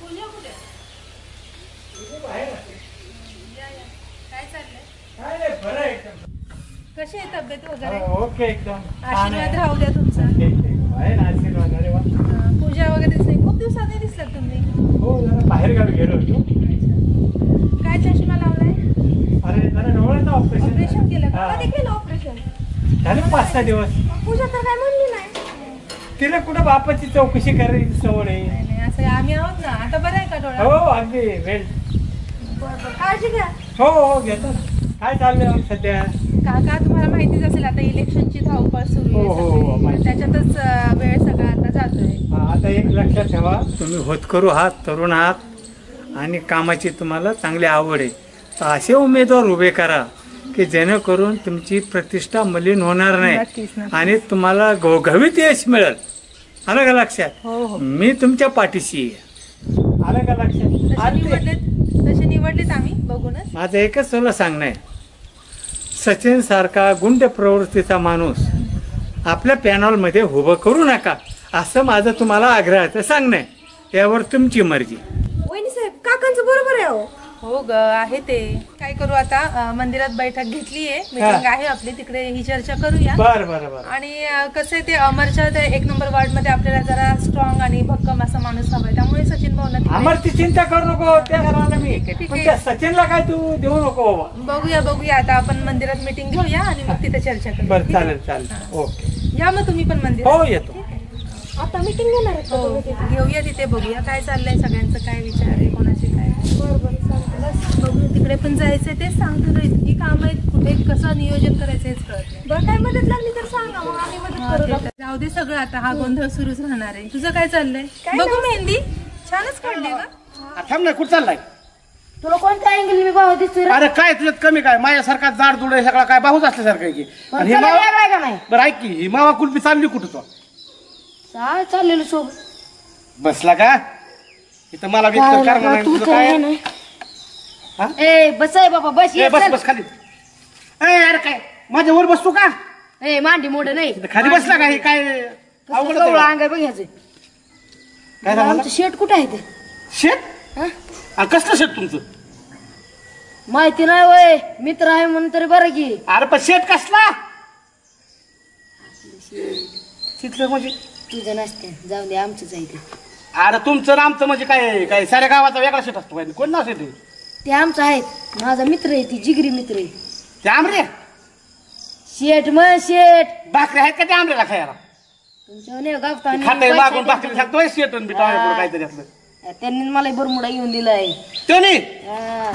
Speaker 6: पूजा कुठे काय चाललंय
Speaker 4: कशी आहे तब्येत वगैरे
Speaker 10: ओके एकदम
Speaker 4: आशीर्वाद राहू द्या तुमचा
Speaker 10: आशीर्वाद अरे वा
Speaker 4: पूजा वगैरे दिसली खूप दिवसांनी दिसलात तुम्ही
Speaker 10: हो जरा बाहेर गावी गेलो होतो
Speaker 4: काय चष्मा लावलाय
Speaker 10: अरे जरा डोळ्याचं
Speaker 4: ऑपरेशन केलं का
Speaker 6: कधी केलं ऑपरेशन
Speaker 10: झाले 5-6 दिवस
Speaker 6: पूजा तर काय म्हणली नाही
Speaker 10: तिला कुठं बापाची चौकशी करायची सवड आहे
Speaker 4: नाही नाही असं आम्ही आहोत ना आता बरं आहे का डोळा
Speaker 10: हो अगदी वेल
Speaker 6: बरं काळजी घ्या
Speaker 10: हो हो घेतो ना. काय चाललंय सध्या
Speaker 4: काका तुम्हाला माहितीच असेल आता इलेक्शनची धावपळ सुरू
Speaker 10: हो, हो, हो,
Speaker 4: आहे
Speaker 10: माहिती.
Speaker 4: त्याच्यातच वेळ सगळा आता जातोय
Speaker 10: आता एक लक्षात ठेवा तुम्ही होतकरू आहात तरुण आहात आणि कामाची तुम्हाला चांगली आवड आहे तर असे उमेदवार उभे करा की जेणेकरून तुमची प्रतिष्ठा मलिन होणार
Speaker 4: नक्कीच,
Speaker 10: नाही आणि तुम्हाला घवघवीत यश मिळेल आलं का लक्षात
Speaker 4: हो हो
Speaker 10: मी तुमच्या पाठीशी आहे आलं का लक्षात
Speaker 4: तसे निवडलेत आम्ही बघूनच
Speaker 10: माझं एकच तुला सांगणं आहे सचिन सारखा गुंड प्रवृत्तीचा माणूस आपल्या पॅनलमध्ये उभं करू नका असं माझं तुम्हाला आग्रहाचं सांगणं आहे यावर तुमची मर्जी
Speaker 6: वहिनी साहेब काकांचं बरोबर आहे
Speaker 4: हो ग आहे ते काय करू आता मंदिरात बैठक घेतलीये मीटिंग आहे आपली तिकडे ही चर्चा करूया
Speaker 10: बर बर बर
Speaker 4: आणि कसं आहे ते अमरच्या त्या 1 नंबर वार्ड मध्ये आपल्याला जरा स्ट्रॉंग आणि भक्कम असा माणूस हवाय त्यामुळे सचिन भाऊंना
Speaker 10: अमरची चिंता करू नको त्या घराला मी
Speaker 4: ठीक
Speaker 10: पण
Speaker 4: आहे.
Speaker 10: त्या सचिनला काय तू देऊ नको बाबा
Speaker 4: बघूया आता आपण मंदिरात मीटिंग घेऊया आणि मग तिथे चर्चा करूया
Speaker 10: बर
Speaker 4: ठीक आहे?
Speaker 10: चालेल चालेल ओके
Speaker 4: या मग तुम्ही पण मंदिर
Speaker 10: हो येतो
Speaker 6: आता मीटिंग घेणार आहेत का
Speaker 4: हो
Speaker 6: तुम्ही तिथे?
Speaker 4: घेऊया तिथे बघूया काय चाललंय सगळ्यांचं काय विचार आहे कोणाचे काय
Speaker 6: बरं चालतंय.
Speaker 4: बस बघूया तिकडे पण जायचंय तेच सांगतो तर इतकी काम आहेत कुठे कसं नियोजन करायचं हेच कळत नाही
Speaker 6: बरं काय मदत लागली तर सांगा मग आम्ही मदत
Speaker 4: हा,
Speaker 6: करू
Speaker 4: ते तर. जाऊ दे सगळं आता हा गोंधळ सुरूच राहणार आहे तुझं काय चाललंय बघू मेहंदी छानच काढली का
Speaker 8: थांब ना कुठं चाललाय
Speaker 5: तुला कोणत्या अँगल मी भाव दिसतोय रे?
Speaker 8: अरे काय तुझ्यात कमी काय माझ्यासारखा जाड जुड आहे सगळा काय बाहूच असल्यासारखं आहे की
Speaker 5: पण
Speaker 8: आणि ही
Speaker 5: तुला
Speaker 8: मावा
Speaker 5: वेगळं आहे का नाही
Speaker 8: बरं ऐक की ही मावा कुलपी चालली कुठं तो
Speaker 5: काय चाललेलं सोबत
Speaker 8: बसला का इथं मला व्यक्त
Speaker 5: काय
Speaker 8: कर
Speaker 5: लागा,
Speaker 8: म्हणायचं
Speaker 5: तू
Speaker 8: तुझं
Speaker 5: तर
Speaker 8: काय
Speaker 5: आहे ना ए बस आहे बाबा बस
Speaker 8: ए,
Speaker 5: ये
Speaker 8: बस
Speaker 5: चल.
Speaker 8: बस खाली ए अरे काय माझ्या वर बसतो का
Speaker 5: ए मांडी मोड नाही
Speaker 8: इथं खाली बसला का हे काय अवघड
Speaker 5: कवळं अंग आहे बघ ह्याचं.
Speaker 8: काय झालं
Speaker 5: आमचं शेट कुठं आहे ते
Speaker 8: शेत
Speaker 5: हा?
Speaker 8: आणि कसलं शेत तुमचं
Speaker 5: माहिती नाही वय मित्र आहे म्हणून तरी बरं की
Speaker 8: अरे पण शेत कसला तिथलं म्हणजे
Speaker 5: तुझं नसते जाऊ दे आमचंच आहे ते
Speaker 8: अरे तुमचं आणि आमचं म्हणजे काय काय साऱ्या गावाचा वेगळा शेत असतो काय कोण नाव शेत आहे?
Speaker 5: ते आमचं आहेत माझा मित्र आहे ती जिगरी मित्र आहे
Speaker 8: ते आमरे
Speaker 5: शेट मग शेट
Speaker 8: भाकरी आहेत का ते आमरेला खायला
Speaker 5: तुमच्या नाही गावता
Speaker 8: खाताय मागून भाकरी सांगतोय शेत आणि बिटाळ काहीतरी असलं
Speaker 5: त्यांनी मला बरमुडा घेऊन दिलाय
Speaker 8: त्याने
Speaker 5: हा.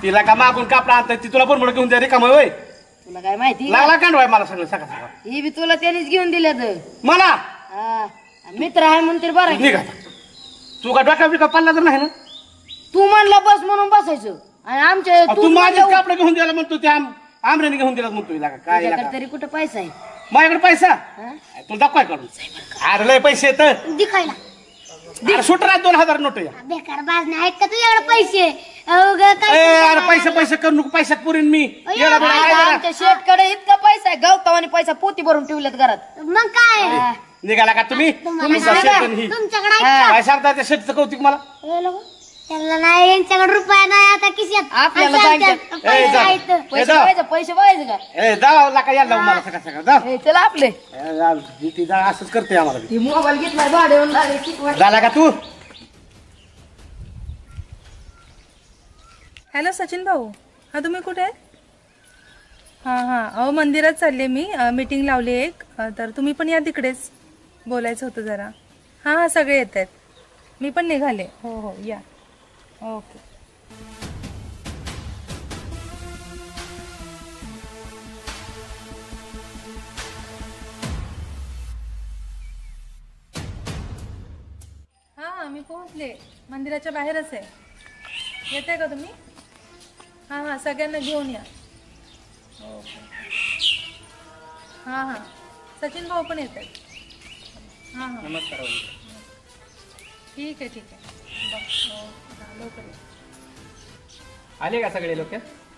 Speaker 8: तिला का मागून कापडा आणताय ती तुला बरोबर घेऊन द्या रिकाम होय
Speaker 5: तुला काय माहिती
Speaker 8: लागला कांडवाय मला सगळं सकाळ सकाळ
Speaker 5: ही बी तुला त्यांनीच घेऊन दिल्यात
Speaker 8: मला
Speaker 5: हा
Speaker 3: मित्र आहे म्हणून तरी बरं आहे.
Speaker 8: निघा तू का डोका बिका पडला तर नाही ना
Speaker 3: तू म्हणला बस म्हणून बसायचं आणि आमच्या
Speaker 8: तू माझे कापडे घेऊन द्यायला म्हणतो त्या आमऱ्याने घेऊन दिला म्हणतो काय
Speaker 3: तुझ्याकडे तरी कुठं पैसा आहे?
Speaker 8: माझ्याकडे पैसा तुला दाखवाय काढून अरे लय पैसे तर
Speaker 3: दिखायला
Speaker 8: सुटरा 2000 नोट या
Speaker 3: बेकार बाज नाही का तुझ्याकडे पैसे?
Speaker 8: अरे पैसे पैसे करू नको पैशात पुरीन मी
Speaker 3: आमच्या शेतकडे इतका पैसा आहे गवतावानी पैसा पोती भरून ठेवलेत घरात. मग काय
Speaker 8: निघाला का तुम्ही
Speaker 3: तुमच्याकडे
Speaker 8: काय सांगता त्या शेतीचं कौतिक मला
Speaker 3: त्यांना नाही यांच्याकडे रुपया नाही आता किशात आपल्याला पैसे पाहिजे का?
Speaker 8: जाऊ का यायला मला सकाळ सकाळ जा
Speaker 3: चला आपले
Speaker 8: असंच करते आम्हाला
Speaker 3: मोबाईल घेतला भाडे
Speaker 8: झाला का तू
Speaker 4: हॅलो सचिन भाऊ, हा तुम्ही कुठे आहे? हां अहो मंदिरात चालले मी, मीटिंग लावली एक, तर तुम्ही पण या तिकडेच, बोलायचं होतं जरा. हां सगळे येत आहेत, मी पण निघाले. हो या. ओके. हां मी पोहोचले, मंदिराच्या बाहेरच आहे. येत आहे का तुम्ही? हां सगळ्यांना घेऊन या. ओके. हां सचिन भाऊ पण येत आहेत. हां
Speaker 9: नमस्कार.
Speaker 4: ठीक आहे लवकर
Speaker 9: आले का सगळे लोक?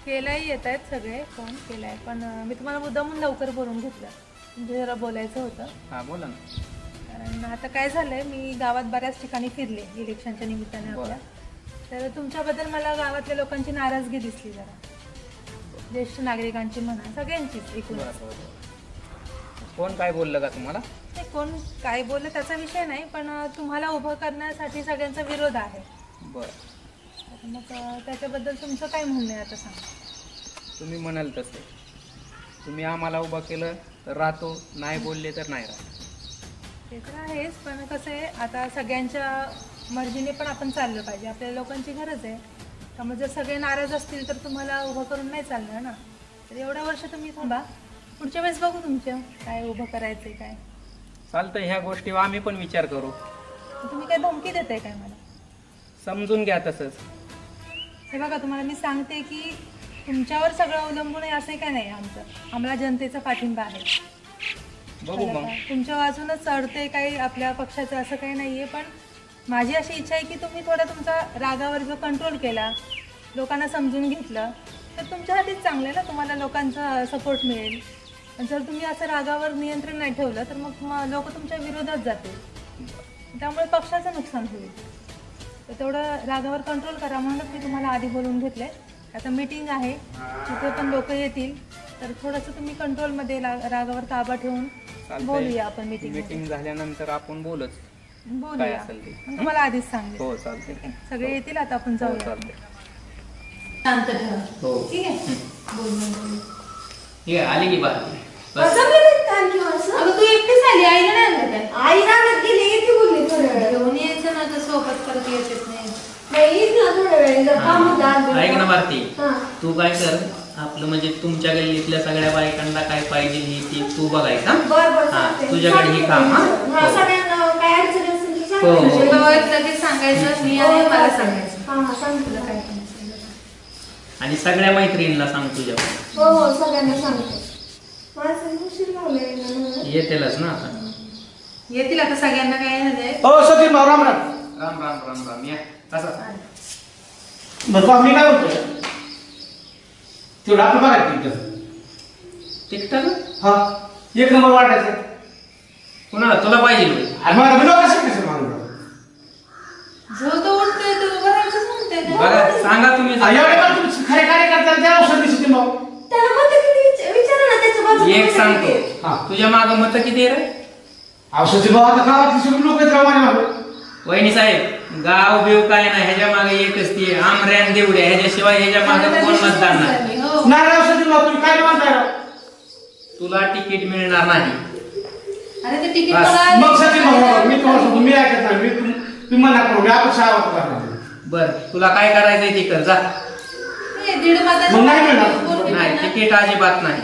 Speaker 4: केलाही येत आहेत सगळे, फोन केलाय, पण मी तुम्हाला मुद्दामून लवकर बोलून घेतलं, म्हणजे जरा बोलायचं होतं.
Speaker 9: हां बोला ना.
Speaker 4: कारण आता काय झालंय, मी गावात बऱ्याच ठिकाणी फिरले इलेक्शनच्या निमित्ताने आपल्या, तर तुमच्याबद्दल मला गावातल्या लोकांची नाराजगी दिसली, जरा ज्येष्ठ नागरिकांची म्हणा, सगळ्यांचीच एकूण.
Speaker 9: कोण काय बोललं का तुम्हाला?
Speaker 4: नाही, कोण काय बोललं त्याचा विषय नाही, पण तुम्हाला उभं करण्यासाठी सगळ्यांचा विरोध आहे.
Speaker 9: बरं,
Speaker 4: मग त्याच्याबद्दल तुमचं काय म्हणणं आहे आता सांगा.
Speaker 9: तुम्ही म्हणाल तसे, तुम्ही आम्हाला उभं केलं तर राहतो, नाही बोलले तर नाही राहत.
Speaker 4: ते तर आहेच, पण कसं आहे, आता सगळ्यांच्या मर्जीने पण आपण चाललं पाहिजे, आपल्या लोकांची गरज आहे. त्यामुळे जर सगळे नाराज असतील तर तुम्हाला उभं करून नाही चालणार ना. तर एवढ्या वर्ष तुम्ही थांबा, पुढच्या वेळेस बघू तुमच्या काय उभं करायचंय काय.
Speaker 9: चालतं, ह्या गोष्टीवर आम्ही पण विचार करू.
Speaker 4: तुम्ही काय धमकी देताय काय मला?
Speaker 9: समजून घ्या तसंच.
Speaker 4: हे बघा, तुम्हाला मी सांगते की तुमच्यावर सगळं अवलंबून आहे असं काय नाही. आम्हाला जनतेचा पाठिंबा आहे.
Speaker 9: बघू मग,
Speaker 4: तुमच्या वाजूनच चढते काही आपल्या पक्षाचं असं काही नाहीये, पण माझी अशी इच्छा आहे की तुम्ही थोडा तुमचा रागावर जो कंट्रोल केला, लोकांना समजून घेतलं, तर तुमच्यासाठीच चांगलं आहे ना, तुम्हाला लोकांचा सपोर्ट मिळेल. जर तुम्ही असं रागावर नियंत्रण नाही ठेवलं तर मग लोक तुमच्या विरोधात जातील, त्यामुळे पक्षाचं नुकसान होईल. तर तेवढं रागावर कंट्रोल करा, म्हणूनच मी तुम्हाला आधी बोलवून घेतलंय. आता मीटिंग आहे, तिथे पण लोक येतील, तर थोडंसं तुम्ही कंट्रोलमध्ये रागावर ताबा ठेवून बोलूया आपण.
Speaker 9: मीटिंग झाल्यानंतर आपण
Speaker 4: बोलूया, तुम्हाला आधीच सांगते.
Speaker 9: हो चालते.
Speaker 4: सगळे येतील, आता आपण जाऊया. शांत ठेवा, ठीक आहे.
Speaker 9: ठीक आहे, आली की बात.
Speaker 4: तू एकटीच आली, आईला नाही आणलं काय? आई राहण्यात गेली, येते बोलली थोड्या वेळ. घेऊन यायचं ना, तर सोबत परत येतच नाही.
Speaker 9: ऐक ना भारती, तू काय कर, आपलं म्हणजे तुमच्या गल्लीतल्या सगळ्या बायकांना काय पाहिजे ही ती तू बघायचं. तुझ्याकडे ही काम.
Speaker 4: लगेच सांगायचं, मी आहे मला सांगायचं.
Speaker 9: आणि सगळ्या मैत्रिणींना सांग तुझ्या.
Speaker 6: हो सगळ्यांना सांगतो.
Speaker 9: येतीलच ना आता.
Speaker 4: येतील आता सगळ्यांना काय नाही.
Speaker 8: हो सचिन भाऊ, राम राम.
Speaker 9: राम राम राम राम. या कसा
Speaker 8: बरं, मी काय बोलतोय, तेवढं आपलं बघायचं
Speaker 9: तिकट.
Speaker 8: हा, 1 नंबर वाटायचं.
Speaker 9: कुणाला तुला पाहिजे?
Speaker 4: जो तो उठतोय तो उभं राहायचंच म्हणते.
Speaker 9: बघा सांगा तुम्ही.
Speaker 8: खरे कार्यकर्त्याला त्या औषध दिसते मग
Speaker 9: एक सांगतो, तुझ्या माग मत किती आहे रे?
Speaker 8: औषधी भाव आता गावातली लोक आहेत माझ्या मागे.
Speaker 9: वहिनी साहेब, गाव बिव काय नाही, ह्याच्या मागे एकच ती आमऱ्यान देवड्या, ह्याच्याशिवाय ह्याच्या मागे कोण मतदान नाही.
Speaker 8: औषधी भाव तुम्ही काय म्हणताय?
Speaker 9: तुला तिकीट मिळणार नाही.
Speaker 4: अरे ते तिकीट
Speaker 8: मग सचिन भाऊ, मी तुम्हाला सांगतो, मी ऐकत नाही. मी तुम्ही मना करू, मी आपण शाळा करणार.
Speaker 9: बर, तुला काय करायचंय ते कर, जा.
Speaker 4: दीड
Speaker 8: नाही
Speaker 9: तिकीट अजिबात नाही.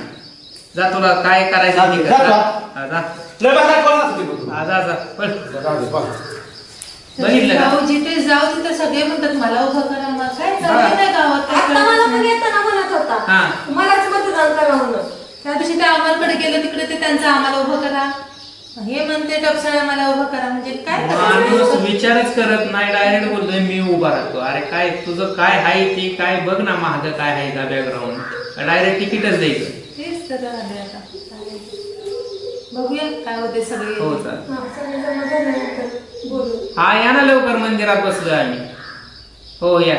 Speaker 9: जा तुला काय करायचं ते कर. हा, जा.
Speaker 8: लय बसा कोण असते बघ तू.
Speaker 9: हा, जा जा पळ.
Speaker 8: जाऊ दे, पळ.
Speaker 9: बघितलं का?
Speaker 4: जाऊ जिथे जाऊ तिथे सगळे म्हणतात मला उभं करा. मग काय चाललंय त्या गावात काय
Speaker 3: आता मला
Speaker 4: कळत
Speaker 3: पण
Speaker 4: नाही.
Speaker 3: येताना म्हणत होता
Speaker 9: हा.
Speaker 3: मलाच मतदान करा म्हणून.
Speaker 4: त्या दिवशी ते अमरकडे गेलं तिकडे ते त्यांचं आम्हाला उभं करा. हे म्हणते टपसाळ्या मला उभं करा. म्हणजे काय
Speaker 9: माणूस
Speaker 4: करायचं?
Speaker 9: विचारच करत नाही, डायरेक्ट बोलतोय मी उभा राहतो. अरे काय तुझं काय आहे ते काय बघ ना, महाग काय आहे का बॅकग्राऊंड, डायरेक्ट तिकीटच द्यायचं.
Speaker 4: तेच तर झालंय आता. बघूया काय होते सगळे.
Speaker 9: हो चालेल.
Speaker 3: हा, सगळे जमा झाल्यानंतर बोलू.
Speaker 9: हा या ना लवकर, मंदिरात बसलोय आम्ही. हो या.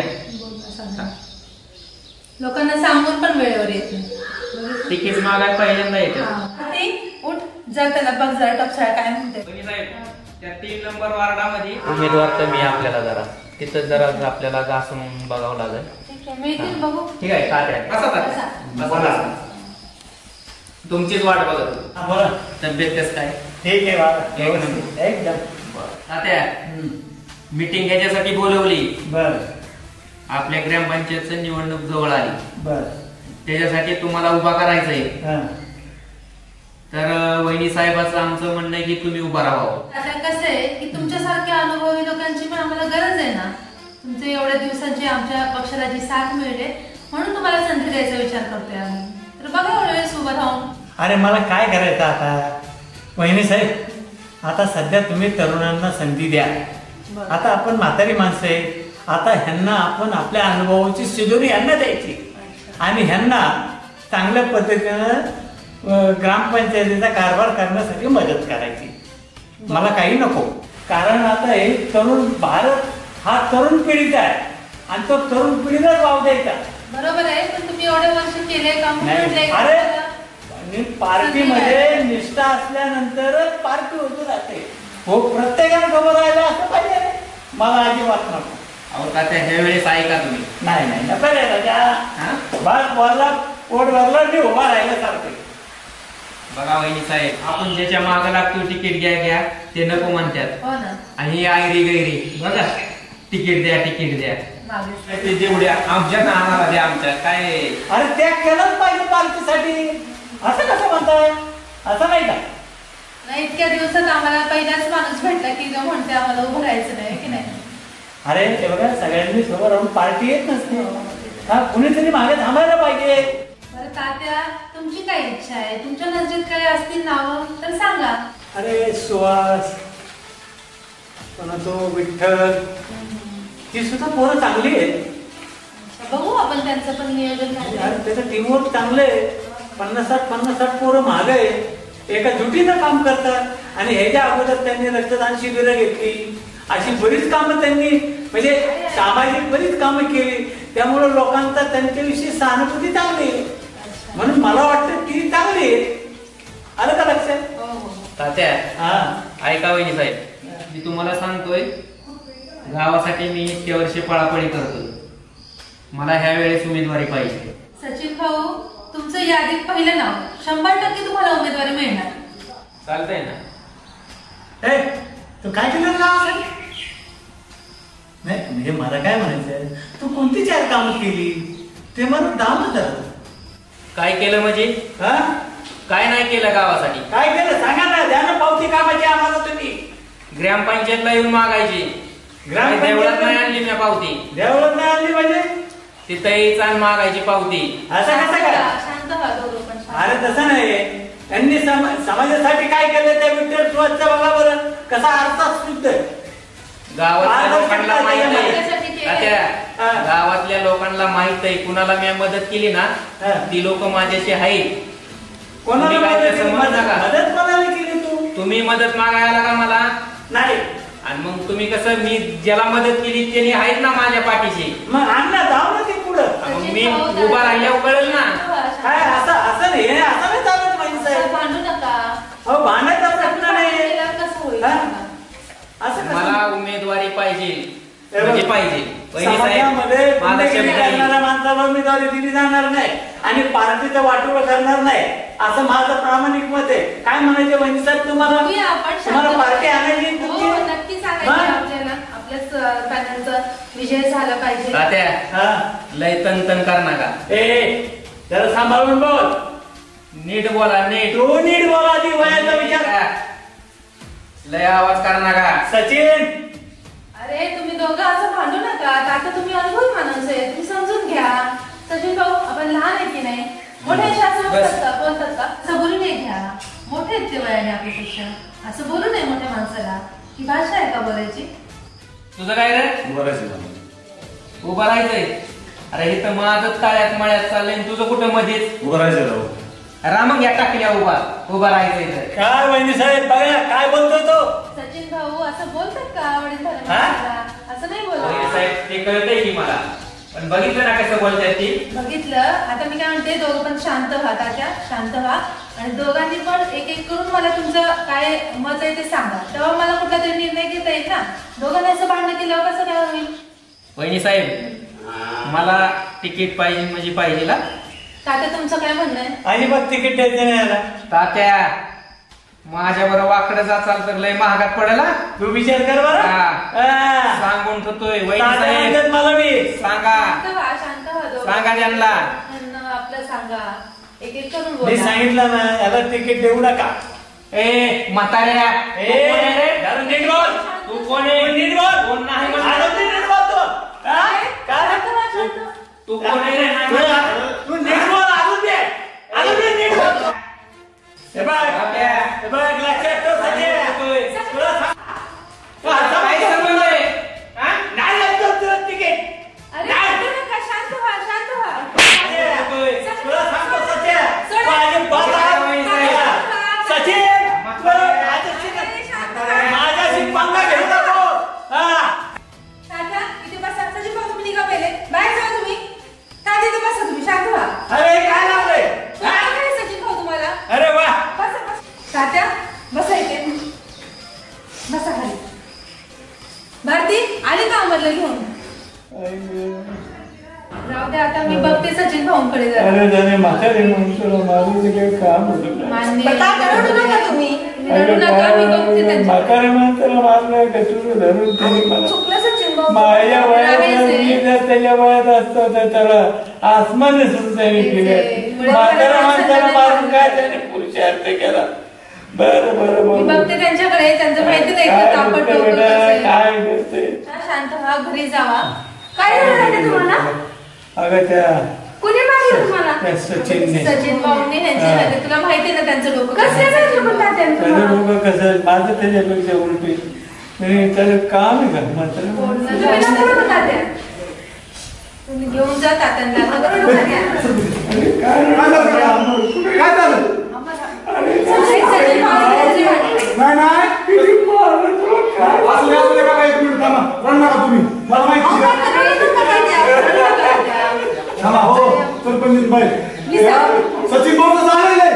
Speaker 4: लोकांना सांगून पण वेळेवर येत नाही.
Speaker 9: तिकीट मागाय पहिल्यांदा येतं.
Speaker 4: हा. ते उठ जा त्याला बघ जरा टपसाळ्या काय म्हणते.
Speaker 9: साहेब त्या 3 नंबर वार्डामध्ये उमेदवार कमी आहे आपल्याला, जरा तिथं जरा आपल्याला घासून बघावं लागेल.
Speaker 4: ठीक आहे मिळतील बघू.
Speaker 9: ठीक आहे तात्या बसा. तुमचीच वाट बघत होतो.
Speaker 10: बोला.
Speaker 9: तब्येत कसं काय?
Speaker 10: ठीक आहे बाबा.
Speaker 9: एक नंबर.
Speaker 10: एकदम.
Speaker 9: तात्या मीटिंग ह्याच्यासाठी बोलवली.
Speaker 10: बर
Speaker 9: आपल्या ग्रामपंचायतचं निवडणूक जवळ आली,
Speaker 10: बर.
Speaker 9: त्याच्यासाठी तुम्हाला उभा करायचंय.
Speaker 10: हा.
Speaker 9: तर वहिनी साहेबाचं आमचं म्हणणं आहे की तुम्ही उभा राहावं.
Speaker 4: आता कसं आहे की तुमच्यासारख्या अनुभवी लोकांची पण आम्हाला गरज आहे ना. तुमचे एवढ्या दिवसांची आमच्या पक्षाला जी साथ मिळते म्हणून तुम्हाला संधी द्यायचा विचार करतोय आम्ही. तर बघा एवढ्या वेळेस उभं राहून.
Speaker 10: अरे मला काय करायचं आता वहिनी साहेब, आता सध्या तुम्ही तरुणांना संधी द्या. आता आपण म्हातारी माणसं आहे, आता ह्यांना आपण आपल्या अनुभवाची शिदोरी ह्यांना द्यायची आणि ह्यांना चांगल्या पद्धतीनं ग्रामपंचायतीचा कारभार करण्यासाठी मदत करायची. मला काही नको, कारण आता हे तरुण भारत हा तरुण पिढीचा आहे आणि तो तरुण पिढीलाच वाव द्यायचा.
Speaker 4: बरोबर आहे, पण तुम्ही एवढे वर्ष केले काम
Speaker 10: नाही, अरे पार्टीमध्ये निष्ठा असल्यानंतरच पार्टी होती जाते. हो प्रत्येकाने खबर राहिलं असं पाहिजे. मला अजिबात नको.
Speaker 9: अहो तात्या ह्या वेळेस ऐका तुम्ही.
Speaker 10: नाही नाही नको रे राजा. बस बोलला पोट भरला मी उभा राहिला सारखं.
Speaker 9: बघा वहिनी साहेब, आपण ज्याच्या मागे लागतो तिकीट घ्या घ्या ते नको म्हणतात.
Speaker 4: हो ना.
Speaker 9: आणि आयरी गैरी बघा तिकीट द्या तिकीट द्या. ते जेवढ्या आमच्या नानाला द्या आमच्या काय.
Speaker 10: अरे त्याग केलंच पाहिजे पार्टीसाठी. असं कसं म्हणताय? असं नाही का?
Speaker 4: नाही इतक्या दिवसात आम्हाला पहिलाच माणूस भेटला की जो म्हणते आम्हाला उभं राहायचं नाही की नाही.
Speaker 10: अरे हे बघा सगळ्यांनी सोबत राहून पार्टी येत नसते. हा कुणीतरी मागे थांबायला पाहिजे.
Speaker 4: बरं तात्या तुमची काय इच्छा आहे? तुमच्या नजरेत काय असतील नावं तर सांगा.
Speaker 10: अरे सुहास, पण तो विठ्ठल, ती सुद्धा पोरं चांगली आहेत.
Speaker 4: बघू आपण त्यांचं पण नियोजन घालूया.
Speaker 10: त्याचं टीमवर्क चांगलं आहे. 50-60 पोरं महाग आहे. एका जुटीनं काम करतात आणि ह्याच्या अगोदर त्यांनी रक्तदान शिबिरं घेतली. अशी बरीच कामं त्यांनी म्हणजे सामाजिक बरीच कामं केली. त्यामुळे लोकांचा त्यांच्याविषयी सहानुभूती चांगली आहे. म्हणून मला वाटतं ती चांगली आहे. आलं का लक्षात?
Speaker 9: तात्या
Speaker 10: हा
Speaker 9: ऐका वहिनी साहेब, मी तुम्हाला सांगतोय गावासाठी मी इतक्या वर्षे पळापळी करतोय. मला ह्या वेळेस उमेदवारी पाहिजे.
Speaker 4: सचिन भाऊ तुमचं यादीत पहिलं नाव 100% तुम्हाला उमेदवारी मिळणार.
Speaker 9: चालतंय ना?
Speaker 10: ए तू काय केलं ना? नाही म्हणजे मला काय म्हणायचंय, तू कोणती 4 कामं केली ते मला दाम झालं.
Speaker 9: काय केलं म्हणजे?
Speaker 10: हा
Speaker 9: काय नाही केलं गावासाठी?
Speaker 10: काय केलं सांगा ना. द्या ना पावती कामाची आम्हाला तुम्ही.
Speaker 9: ग्रामपंचायतला येऊन मागायची. देवळात नाही आणली मी पावती.
Speaker 10: देवळात नाही आणली म्हणजे
Speaker 9: तिथं यायचं मागायची पावती.
Speaker 10: असं कसं काय?
Speaker 4: शांत व्हा दोघं पण.
Speaker 10: अरे तसं नाही. त्यांनी समाजासाठी काय केलं त्या विठ्ठल सुहासचं बघा बरं कसा अर्थात शुद्ध.
Speaker 9: गावातल्या लोकांना माहित
Speaker 4: माझ्यासाठी
Speaker 9: आहे. गावातल्या लोकांना माहित आहे कुणाला मी मदत केली ना ती लोक माझ्याशी आहेत.
Speaker 10: कोणाला मदत कोणाला केली तू?
Speaker 9: तुम्ही मदत मागायला लागा मला
Speaker 10: नाही.
Speaker 9: आणि मग तुम्ही कसं मी ज्याला मदत केली त्यांनी आहेत ना माझ्या पाठीशी.
Speaker 10: मग अण्णा जाऊ ना ते पुढं.
Speaker 9: मग मी उभा राहिल्यावर कळेल ना.
Speaker 10: काय असं असं नाही असं नाही चालत माहिती साहेब.
Speaker 4: भांडू नका.
Speaker 10: अहो भांडायचा प्रश्न नाही.
Speaker 4: कसं होईल?
Speaker 10: असं
Speaker 9: मला उमेदवारी पाहिजे म्हणजे पाहिजे.
Speaker 10: समाजामध्ये गुंडगिरी करणाऱ्या माणसाला उमेदवारी दिली जाणार नाही आणि पार्टीचं वाटोळ करणार नाही असं माझं प्रामाणिक मत आहे. काय म्हणायचे वहिनी साहेब तुम्हाला? तुम्हाला पार्टी आणायची तुमची?
Speaker 4: नक्की सांगायचं आपल्याला आपल्याच पॅनलचा विजय झाला पाहिजे.
Speaker 9: तात्या लय तन कर नका.
Speaker 10: ए जरा सांभाळून बोल.
Speaker 9: नीट बोला नीट.
Speaker 10: तू नीट बोला आधी वयाचा विचार.
Speaker 9: लय आवाज करा नका.
Speaker 10: सचिन
Speaker 4: अरे तुम्ही दोघं असं भांडू नका. आता तुम्ही अनुभवी माणूस आहे, तुम्ही समजून घ्या. सचिन भाऊ आपण लहान आहे की नाही, मोठ्याशी असं बोलतात का? बोलतात का? असं बोलू नये घ्या. मोठे आहेत ते वयाने आपल्यापेक्षा, असं बोलू नये मोठ्या माणसाला. ही भाषा आहे का बोलायची?
Speaker 9: तुझं काय रे? उभं राहायचंय. अरे हे तर माझं काळ्यात मळ्यात चाललंय, तुझं कुठं मध्येच
Speaker 2: उभं राहायचं
Speaker 9: रामग या टाकल्या उभा राहायचंय.
Speaker 10: काय वहिनी साहेब बघा काय बोलतो तो.
Speaker 4: सचिन भाऊ असं बोलतात का वडील झालं? असं नाही बोलत
Speaker 9: साहेब ते कळतंय की मला, पण बघितलं ना कसं बोलतायत ती.
Speaker 4: बघितलं. आता मी काय म्हणते, दोघं पण शांत व्हा. तात्या शांत व्हा आणि दोघांनी पण एक एक करून मला तुमचं काय मत आहे ते सांगा, तेव्हा मला कुठला तरी निर्णय घेता येईल ना. दोघांनी असं भांडण केल्यावर कसं काय होईल?
Speaker 9: वहिनी साहेब मला तिकीट पाहिजे म्हणजे पाहिजे ना.
Speaker 4: तात्या तुमचं काय म्हणणं आहे?
Speaker 10: अजिबात तिकीट द्यायचं नाही याला.
Speaker 9: तात्या माझ्या बरोबर वाकडं जाचाल तर लय महागात पडेल.
Speaker 10: तू विचार कर बरं.
Speaker 9: सांगून ठेवतोय वहिनी साहेब.
Speaker 10: मला मी
Speaker 9: सांगा
Speaker 4: शांत व्हा दोघं.
Speaker 9: सांगा त्यांना.
Speaker 4: आपलं सांगा, एक एक करून
Speaker 10: मी
Speaker 4: बोला.
Speaker 10: सांगितलं ना याला तिकीट देऊ नका.
Speaker 9: ए म्हाताऱ्या
Speaker 10: नीट बोल.
Speaker 9: तू कोण आहे?
Speaker 10: नीट बोल.
Speaker 9: कोण नाही
Speaker 10: नीट
Speaker 9: म्हणत?
Speaker 10: बोल तू.
Speaker 9: तू कोण आहे रे? नाही म्हणत.
Speaker 10: तू नीट बोल. अजून दे नीट बोल. हे बघ लक्षात ठेव सचिन. तुला
Speaker 9: काय संबंध आहे?
Speaker 10: नाही लागतो तुला तिकीट.
Speaker 4: अरे नका, शांत व्हा, शांत व्हा.
Speaker 10: तुला सांगतो सचिन माझे सचिन माझ्याशी पंगा घेऊ नको.
Speaker 4: तात्या इथे बसा. सचिन भाऊ तुम्ही निघा पहिले, बाहेर जा तुम्ही. तात्या इथे बसा तुम्ही, शांत व्हा.
Speaker 10: अरे काय लावलंय?
Speaker 4: काय सचिन भाऊ तुम्हाला?
Speaker 10: अरे वा.
Speaker 4: बसा बसा. तात्या बसा इथे, बसा खाली. भारती आली का अमरला घेऊन? राहू दे, आता मी बघते सचिन भाऊंकडे जरा.
Speaker 10: अरे जाणे म्हातारे माणसाला मारून काही काम होतं.
Speaker 4: मान्य. रडू नका तुम्ही, रडू नका. मी बघते त्यांच्या.
Speaker 10: म्हातारे माणसाला मारलं का तुझं धरून त्यांनी मला
Speaker 4: चुकलं सचिन भाऊ.
Speaker 10: माझ्या वयात मी जर त्याच्या वयात असतो तर त्याला आसमान सुद्धा त्यांनी केलं. म्हाताऱ्या माणसाला मारून काय त्याने पुरुषार्थ केला. बरं बरं
Speaker 4: मी
Speaker 10: बरं
Speaker 4: बघते त्यांच्याकडे, त्यांचं माहिती नाही का तापट डोकं कसं आहे.
Speaker 10: काय करते.
Speaker 4: शांत व्हा, घरी जावा. काय झालं तुम्हाला?
Speaker 10: अगं त्या
Speaker 4: कुणी मारलं तुम्हाला?
Speaker 10: त्या सचिनने.
Speaker 4: सचिन भाऊंनी त्यांच्या, तुला माहिती ना त्यांचं डोकं कसं काय झालं पण तात्या?
Speaker 10: त्याचं डोकं कसं माझं त्याच्यापेक्षा उलटी. त्याचं काम आहे का म्हातारे
Speaker 4: तुम्ही नको रडू तात्या. तुम्ही घेऊन जा तात्यांना. नका रडू तात्या.
Speaker 2: काय झालं?
Speaker 4: सचिन भाऊ
Speaker 2: नाही नाही असले का? एक मिनिट थांबा. रड नका तुम्ही, मला माहिती थांबा. हो सरपंच बाई सचिन भाऊ झालेले.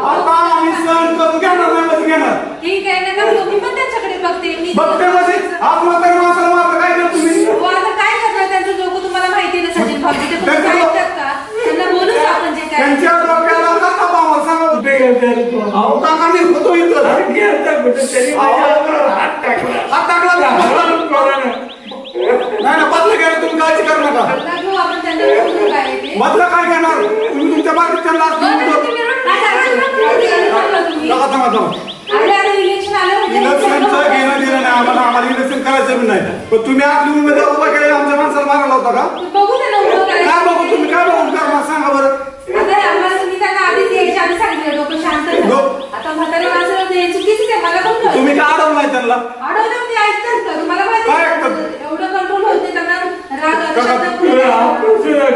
Speaker 2: आता आम्ही सहन करून घेणार नाही म्हणजे घेणार.
Speaker 4: ठीक आहे ना, तुम्ही पण त्यांच्याकडे बघते. मी
Speaker 2: बघते म्हणजे आज म्हातारी माणसाला मारलं काय करतो तुम्ही?
Speaker 4: हो, आता काय करणार? त्यांचं डोकं तुम्हाला माहिती ना सचिन भाऊ. तिथे तुम्ही काय ऐकतात का? त्यांना बोलू का आपण जे काय?
Speaker 2: त्यांच्या डोक्याला का बाबा सांगा. अहो काका मी होतो इथं. हात टाकला नाही ना. बदला घ्यायला तुम्ही काळजी करू नका.
Speaker 4: बदला घेऊ आपण, त्यांना बोलू काय ते.
Speaker 2: बदला काय घेणार तुम्ही? तुमच्या बाबतीत त्यांना
Speaker 4: इलेक्शन आलं होतं.
Speaker 2: इलेक्शनचं घेणं दिलं नाही आम्हाला. आम्हाला इलेक्शन करायचं नाही. पण तुम्ही आपली उमेदवार उभा केलेला आमच्या माणसाला मारायला होता का?
Speaker 4: बघू दे ना उभं
Speaker 2: काय
Speaker 4: करायचं.
Speaker 2: बघू तुम्ही? काय बघून करणार सांगा बरं.
Speaker 4: आता आम्हाला तुम्ही त्यांना आधीच यायच्या आधी सांगितलं डोकं शांत झालं. आता म्हाताऱ्या माणसाला द्यायची चुकीच आहे. मला पण
Speaker 2: तुम्ही काय अडवलं नाही त्यांना?
Speaker 4: अडवलं म्हणजे ऐकतात का? तुम्हाला माहिती
Speaker 2: काय
Speaker 4: आहे
Speaker 2: ऐकतात?
Speaker 4: का? एवढं कंट्रोल होत नाही त्यांना. राग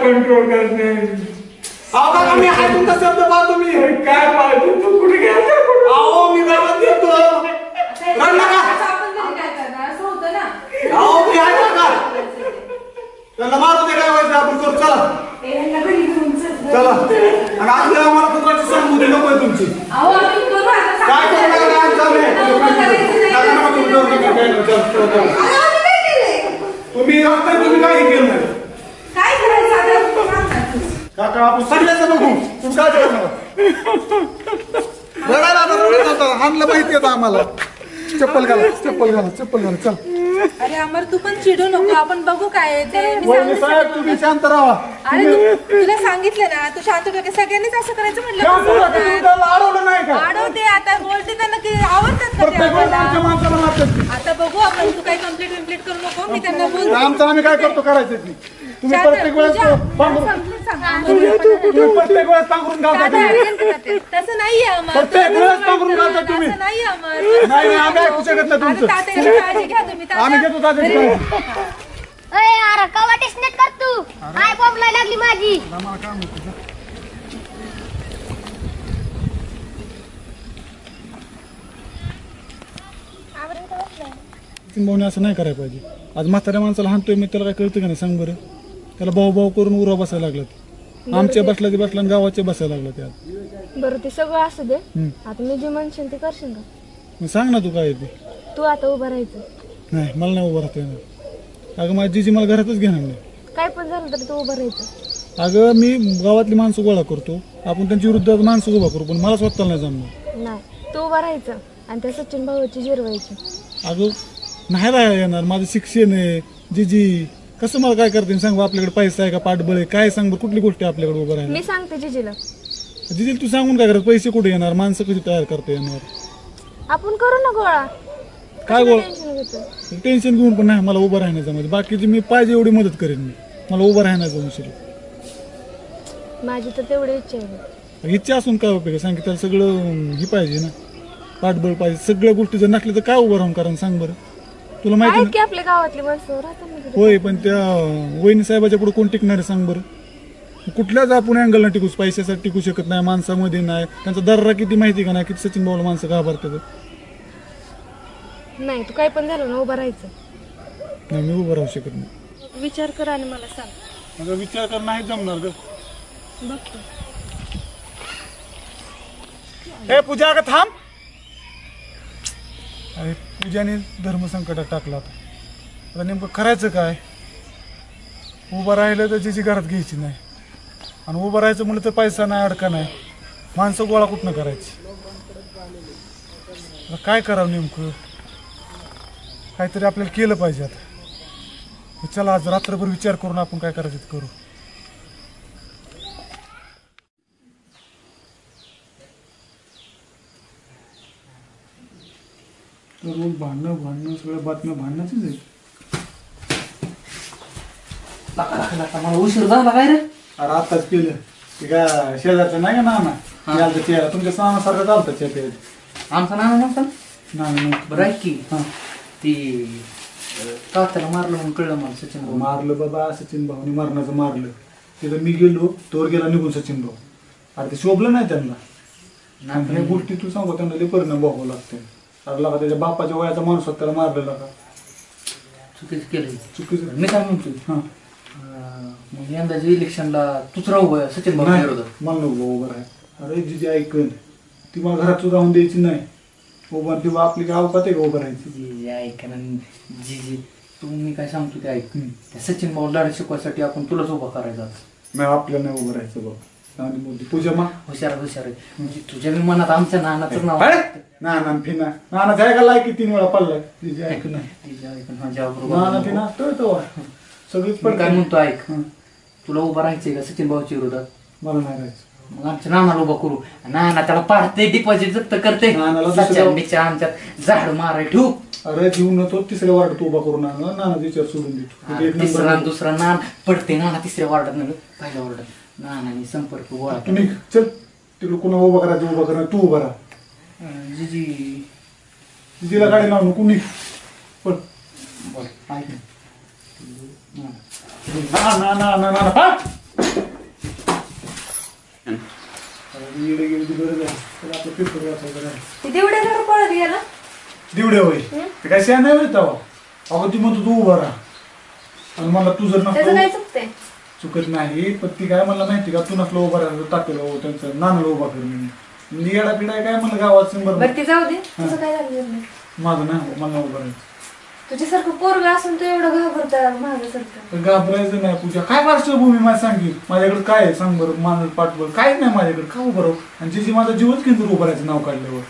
Speaker 10: कंट्रोल करणे.
Speaker 2: अहो काका मी आहे तुमचा शब्द पाहतो. तुम्ही
Speaker 10: काय पाहतो तू कुठे गेला?
Speaker 2: अहो मी गावात येतो. रड नका.
Speaker 4: आपण तरी काय करणार? असं होतं ना.
Speaker 2: अहो मी आहे का? त्यांना मारू दे. काय व्हायचं आपण करू. चला चला. आणि आज आम्हाला पुत्राची संबुद्धी नकोय तुमची.
Speaker 4: अहो आम्ही करू आता.
Speaker 2: काय करू नका. काय चाललंय तुम्ही रस्त्यात तुम्ही काही केलं नाही.
Speaker 4: काय करायचं आता?
Speaker 2: काका आपण सगळ्याचं बघू. तुम्ही काय करणार? रडायला आता रडत होता. हाणलं माहिती आहे आम्हाला. चप्पल घाला, चप्पल घाला, चप्पल घाला. चल
Speaker 4: अरे अमर तू पण चिडू नको, आपण बघू काय आहे ते. मी
Speaker 2: वहिनी
Speaker 4: सांगू
Speaker 2: साहेब
Speaker 4: शकतो.
Speaker 2: तुम्ही शांत राहा.
Speaker 4: अरे तुला सांगितलं ना, तू शांत ठेव. सगळ्यांनीच असं करायचं म्हटलं
Speaker 2: शांत
Speaker 4: कसं
Speaker 2: राहा,
Speaker 4: होणार?
Speaker 2: तुम्ही त्याला अडवलं नाही का?
Speaker 4: अडवते आता, बोलते त्यांना की आवडतात का ते
Speaker 2: प्रत्येक वेळेस आमच्या
Speaker 4: आम्हाला?
Speaker 2: माणसाला मारतात ते.
Speaker 4: आता बघू आपण, तू काही कंप्लीट करू नको, मी त्यांना बोलते.
Speaker 2: आमचं आम्ही काय करतो करायचं ते. तुम्ही
Speaker 4: शांत,
Speaker 2: प्रत्येक वेळेस
Speaker 4: पूजा,
Speaker 2: पांघरून
Speaker 4: समजून सांग.
Speaker 2: तुम्ही प्रत्येक वेळेस पांघरून घालता
Speaker 4: दादा,
Speaker 2: तुम्ही.
Speaker 4: अडकेल का ते? तसं नाहीये अमर.
Speaker 2: प्रत्येक वेळेस पांघरून घालता तुम्ही.
Speaker 4: असं नाहीये अमर.
Speaker 2: नाही नाही, आम्ही ऐकू शकत नाही
Speaker 4: आता
Speaker 2: तुमचं.
Speaker 4: तात्याची काळजी घ्या तुम्ही. तात्या-
Speaker 2: आम्ही घेतो तात्याची काळजी.
Speaker 3: अरे कवा टेस्नेट कर तू, काय बोंबला लागली माझी.
Speaker 2: भाऊने असं नाही करायला पाहिजे. आज म्हाताऱ्या माणसाला हाणतोय मी, त्याला काय कळतं का नाही सांग बरं. त्याला भाऊ भाऊ करून उरा बसायला लागलात. आमच्या बसला ते बसला आणि गावाच्या बसायला लागला त्यात.
Speaker 6: बरं ते सगळं असू दे, आता मी जे म्हणशील ते करशील का?
Speaker 2: मग सांग ना तू काय आहे ते.
Speaker 6: तू आता उभं राहायचं,
Speaker 2: नाही मला नाही उभं राहता येणार. अगं माझी जीजी मला घरातच घेणार नाही.
Speaker 6: काय पण झालं तरी तू उभं राहायचं.
Speaker 2: अगं मी गावातली माणसं गोळा करतो, आपण त्यांच्या विरुद्ध माणसं उभा करू, पण मला स्वतःला नाही जमणार.
Speaker 6: नाही, तू उभं राहायचं आणि त्या सचिन भाऊची जिरवायची.
Speaker 2: अगं नाही राहायला येणार, माझं शिक्षण आहे. जीजी कसं मला काय करते सांग. आपल्याकडे पैसा आहे का, पाठबळ आहे काय, सांग बरं कुठली गोष्ट आहे आपल्याकडे उभं राहायला.
Speaker 6: मी सांगते जिजीला.
Speaker 2: जीजी तू सांगून काय करत, पैसे कुठे येणार, माणसं कशी तयार करता येणार.
Speaker 6: आपण करू ना गोळा.
Speaker 2: काय गोळ
Speaker 6: टेन्शन घेतो.
Speaker 2: टेन्शन घेऊन पण नाही मला उभं राहण्याचं मध्ये. बाकीची मी पाहिजे एवढी मदत करेन मी, मला उभं राहण्याचं विषय.
Speaker 6: माझी तर तेवढी इच्छा आहे.
Speaker 2: इच्छा असून काय उपयोग आहे सांग की. त्याला सगळं ही पाहिजे ना, पाठबळ पाहिजे. सगळ्या गोष्टी जर नसल्या तर काय उभं राहून कारण सांग बरं. तुला माहिती
Speaker 6: आहेत
Speaker 2: ना.
Speaker 6: की आपल्या गावातली माणसं राहतात ना तिथे.
Speaker 2: होय पण त्या वहिनी साहेबाच्या पुढे कोण टिकणार आहे सांग बरं. कुठल्याच आपण अँगलला टिकूच, पैशासाठी टिकू शकत नाही, माणसामध्ये नाही. त्यांचा दर्रा किती माहिती का नाही, किती सचिन भाऊला माणसं घाबरतात.
Speaker 6: नाही, तू काय पण झालं ना उभं राहायचं.
Speaker 2: नाही मी उभं राहू शकत नाही.
Speaker 6: विचार कर आणि मला सांग.
Speaker 2: अगं विचार कर नाही जमणार ग.
Speaker 6: बघतो.
Speaker 2: ए पूजा अगं थांब. अरे पूजाने धर्मसंकटात टाकला होता. आता नेमकं करायचं काय. उभं राहिलं तर जिची घरात घ्यायची नाही, आणि उभं राहायचं म्हणलं तर पैसा नाही, अडका नाही, माणसं गोळा कुठनं करायची. आता काय करावं नेमकं. काहीतरी आपल्याला केलं पाहिजे. आता चला आज रात्रभर विचार करून आपण काय करायचं ते करू. रोज भांडणं सगळ्या बातम्या भांडणाचीच आहेत.
Speaker 9: मला उशीर झाला काय रे.
Speaker 2: अरे आत्ताच केलं ते काय शेजारचं नाही का नाना चेहरा तुमच्या नानासारखं चालतं चेहरा.
Speaker 9: आमचा नाना नव्हता
Speaker 2: नाही
Speaker 9: बरं ऐक की ती तात्याला मारलं म्हणून कळलं मला सचिन भाऊ.
Speaker 2: मारलं बाबा, सचिन भाऊनी मारण्याचं मारलं. तिथं मी गेलो तोवर गेला निघून सचिन भाऊ. अरे ते शोभलं नाही त्यांना. आणि ह्या गोष्टी तू सांगू त्यांना लई परिणाम बघावं लागते. अरे लागा त्याच्या बापाच्या वयाचा माणूस होता, त्याला मारलेला का.
Speaker 9: चुकीचं केलं.
Speaker 2: चुकीचं.
Speaker 9: मी काय म्हणतोय
Speaker 2: हां
Speaker 9: मग यंदाच्या इलेक्शनला तूच राहू सचिन भाऊ विरोधात.
Speaker 2: मला नको उभं राहा. अरे जिजी ऐकन ती मला घरात सुद्धा राहून द्यायची नाही. उभं ती आपली काय अवकात आहे का उभं राहायची.
Speaker 9: जी ऐक ना जी तू मी काय सांगतो ते ऐक. त्या सचिन भाऊ लढा शिकवायसाठी आपण तुलाच उभा करायचा.
Speaker 2: नाही आपल्याला नाही उभं राहायचं बाबा. आणि मोठी पूजा मा
Speaker 9: हुशार हुशार आहे. म्हणजे तुझ्या मी मनात आमच्या नानाचं नाव
Speaker 2: नाना फिना नाना जाय का लायकी 3 वेळा पडलाय. तिची ऐक नाही नाना फिना तो सगळीच पण
Speaker 9: काय म्हणतो ऐक. तुला उभं राहायचंय का सचिन भाऊच्या विरोधात.
Speaker 2: मला नाही राहायचं.
Speaker 9: मग आमच्या नानाला उभा करू. नाना त्याला पाडते, डिपॉझिट जप्त करते, आमच्यात झाड माराय ठेवू.
Speaker 2: अरे जीवन तो तिसऱ्या वार्डात उभा करू. नाना विचार सोडून देतो.
Speaker 9: तिसरा दुसरा नाना पडते. नाना तिसऱ्या वार्डात नाही पहिल्या वार्डात. नानाने संपर्क गोळा
Speaker 2: तुम्ही चल तिकडे कुणा उभा करायचं उभा करा. तू उभा राहा. जिजीला गाडी लावून कुणी पण ऐक ना ना ना ना ना दिवडे होय ते काय शहा नाही होत. अगं ती म्हणतो तू उभा राहा. आणि मला तू जर नसतो चुकत नाही. पण ती काय मला माहिती का तू नसलं उभा राहिलं टाकलं त्यांचं नानाला उभा कर. मी येडा पिडा काय मला गावात शंभर
Speaker 6: जाऊ दे. तुझं काय झालं
Speaker 2: माझं नाही मला उभं राहायचं.
Speaker 6: तुझ्यासारखं पोरग असून तू एवढं घाबरता माझ्यासारखं.
Speaker 2: घाबरायचं नाही पूजा. काय पार्श्वभूमी मला सांगली माझ्याकडे काय आहे सांग बरं. माझं पाठबळ काहीच नाही माझ्याकडे. का उभं राहू. आणि जे माझा जीवच केंद्र उभं राहायचं नाव काढल्यावर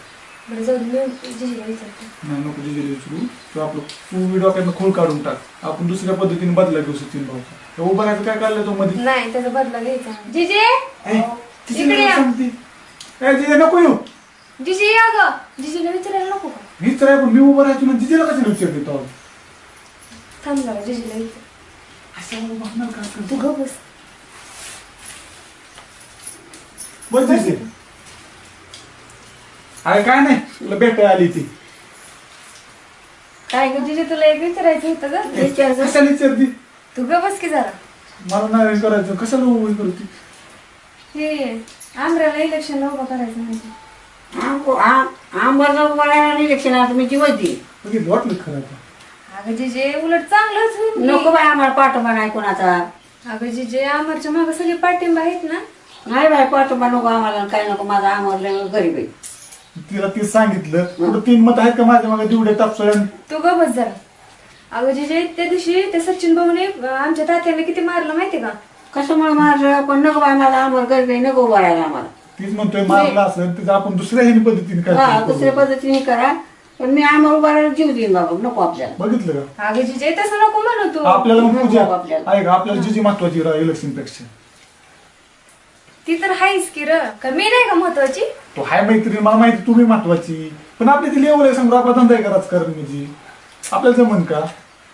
Speaker 6: बरं जाऊ दे, मी जिजीला विचारते.
Speaker 2: नाही नको जिजीला विचारू. तू आपलं तू डोक्यातनं खोल काढून टाक. आपण दुसऱ्या पद्धतीने बदला घेऊ सचिन भाऊचा. उभं राहायचं काय काढलं तो मध्ये?
Speaker 6: नाही त्याचा बदला घ्यायचा. जिजे
Speaker 2: जिजीला
Speaker 6: इकडे या.
Speaker 2: सांगते. ए जिजी नको येऊ.
Speaker 6: जिजी या ग. जिजीला विचारायला नको का?
Speaker 2: विचाराय पण मी उभं राहायचो ना जिजीला कशाला विचारते तो?
Speaker 6: थांब जरा जिजीला विचार.
Speaker 2: असं बघणार का?
Speaker 6: तू गप बस.
Speaker 2: बस जिजी. अरे काय नाही तुला भेटायला आली ती.
Speaker 6: काय ग जिजी तुला एक विचारायचं होतं ग.
Speaker 2: कशाला विचारती?
Speaker 6: तू गप बस की जरा.
Speaker 2: मला नाही करायचं कशाला उभी करते?
Speaker 6: हे आमऱ्याला इलेक्शनला उभा करायचं म्हणजे.
Speaker 1: आंबरला उभा राहिला इलेक्शनात मी ती होती.
Speaker 2: बघितलं वाटलं खरं आता.
Speaker 6: अगं जिजे उलट चांगलंच होईल.
Speaker 1: नको बाय आम्हाला पाठोबा नाही कोणाचा.
Speaker 6: अगं जिजे आमरच्या मागे सगळे पाठिंबा आहेत ना.
Speaker 1: नाही बाय पाठोबा नको आम्हाला काय नको. माझा आमरला गरीब आहे.
Speaker 2: तिला तीच सांगितलं कुठं 3 मत आहेत का माझ्या मागे तेवढे तापसळ्यान.
Speaker 6: तू ग बस जरा. अगं जिजे त्या दिवशी ते सचिन भाऊने आमच्या तात्याने किती मारलं माहितीये का?
Speaker 1: कशामुळे मारलं पण नको बाय माझा आमर गरीब आहे नको उभा राहायला आम्हाला.
Speaker 2: तीच म्हणतोय मारलं असेल तिथं आपण दुसऱ्या ह्यानी पद्धतीने
Speaker 1: हा
Speaker 2: काय
Speaker 1: दुसऱ्या पद्धतीने करा पण मी आम्हाला उभा राहायला जीव देईन बाबा नको आपल्याला.
Speaker 2: बघितलं का?
Speaker 6: अगं जिजे तसं नको म्हणू तू.
Speaker 2: आपल्याला मग पूजा
Speaker 1: नको आपल्याला.
Speaker 2: आहे का आपल्याला जिजी महत्वाची इलेक्शन पेक्षा.
Speaker 6: ती तर हायच की र. का मी नाही का महत्वाची?
Speaker 2: तो हाय मैत्रीण मला माहिती तुम्ही महत्वाची पण आपली ती लेवल आहे सांगू आपला धंदा करायचं कारण म्हणजे आपल्याला जमन का?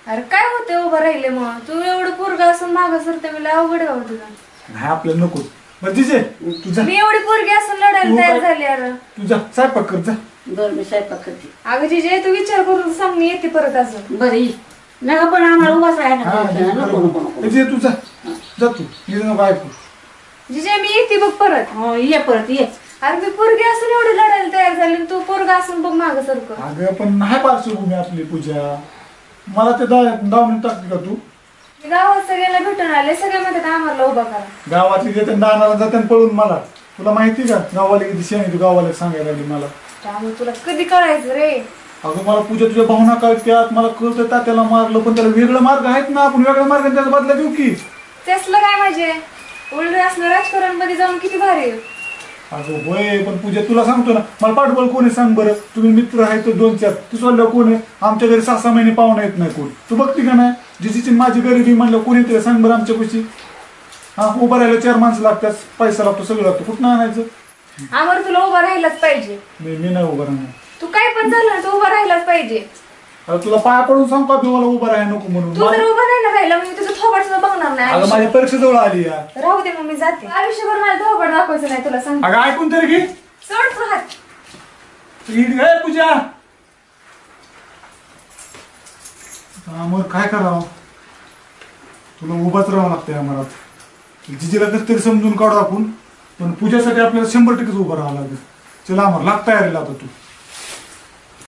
Speaker 6: अरे काय होते उभं राहिले मग तू एवढं पोरगा असून मागं सरते मला अवघड गाव तुझा.
Speaker 2: नाही आपल्याला नको. बरं जिजे तुझा
Speaker 6: मी एवढी पोरगी असून लढायला तयार झाली अरे.
Speaker 2: तुझा स्वयंपाक कर जा.
Speaker 1: बरं मी स्वयंपाक करते.
Speaker 6: अगं जिजे तू विचार करून सांग मी येते परत अजून.
Speaker 1: बरं नका पण आम्हाला उभाच राहायला
Speaker 2: हा
Speaker 1: नको नको नको.
Speaker 2: जिजे तू जा तू ये नको ऐकू.
Speaker 6: जिजे मी येते बघ परत.
Speaker 1: हो ये परत ये.
Speaker 6: अरे मी पोरगी असून एवढी लढायला तयार झाली आणि तू पोरगा असून बघ मागं सारखं.
Speaker 2: अगं पण नाही पार्श्वभूमी आपली पूजा. मला ते 10 मिनिट टाकते का तू?
Speaker 6: मी गावात सगळ्याला भेटून आले सगळे म्हणतात आम्हाला उभा करा.
Speaker 2: गावातली येते दानाला जाते पळून मला. तुला माहिती का गावाला किती शेण तू गावाला सांगायला लागली मला.
Speaker 6: त्यामुळे तुला कधी कळायचं रे.
Speaker 2: अगं मला पूजा तुझ्या भावना कळत्यात मला कळतं तात्याला मारलं पण त्याला वेगळं मार्ग आहेत ना आपण वेगळ्या मार्गाने त्याचा बदला देऊ की.
Speaker 6: त्यासलं काय म्हणजे उलट असलं राजकारण मध्ये जाऊन किती भारी.
Speaker 2: अगं होय पण पूजा तुला सांगतो ना मला पाठबळ कोण आहे सांग बरं. तुम्ही मित्र आहे तो 2-4 तू सोडलं कोण आहे आमच्या घरी 6-6 महिने पाहुणा येत नाही कोण. तू बघती का नाही जिजीची माझी गरिबी म्हणलं कोणी येते सांग बरं आमच्या पैशी. हा उभं राहायला 4 माणसं लागतात पैसा लागतो सगळं लागतं कुठं आणायचं.
Speaker 6: आम्हाला तुला उभा राहिलाच पाहिजे.
Speaker 2: मी नाही उभं राहणार.
Speaker 6: तू काय पण झालं ना तू उभा राहिलाच पाहिजे.
Speaker 2: अरे तुला पाया पडून सांग का मला उभं राहायला नको म्हणून.
Speaker 6: तू जर उभा नाही ना राहिला मी तुझं थोबड सुद्धा बघणार नाही.
Speaker 2: अगं माझी परीक्षा जवळ आली या.
Speaker 6: राहू दे मग मी जाते. आयुष्यभर मला थोबड दाखवायचं नाही तुला सांग.
Speaker 2: अगं ऐकून तरी घे.
Speaker 6: सोड तू हात.
Speaker 2: पूजा मग काय करावं तुला उभाच राहावं लागतंय आम्हाला. जिजीला कसं तरी समजून काढू आपण पण पूजासाठी आपल्याला 100% उभं राहावं लागेल. चला आम्हाला लागता यायला आता तू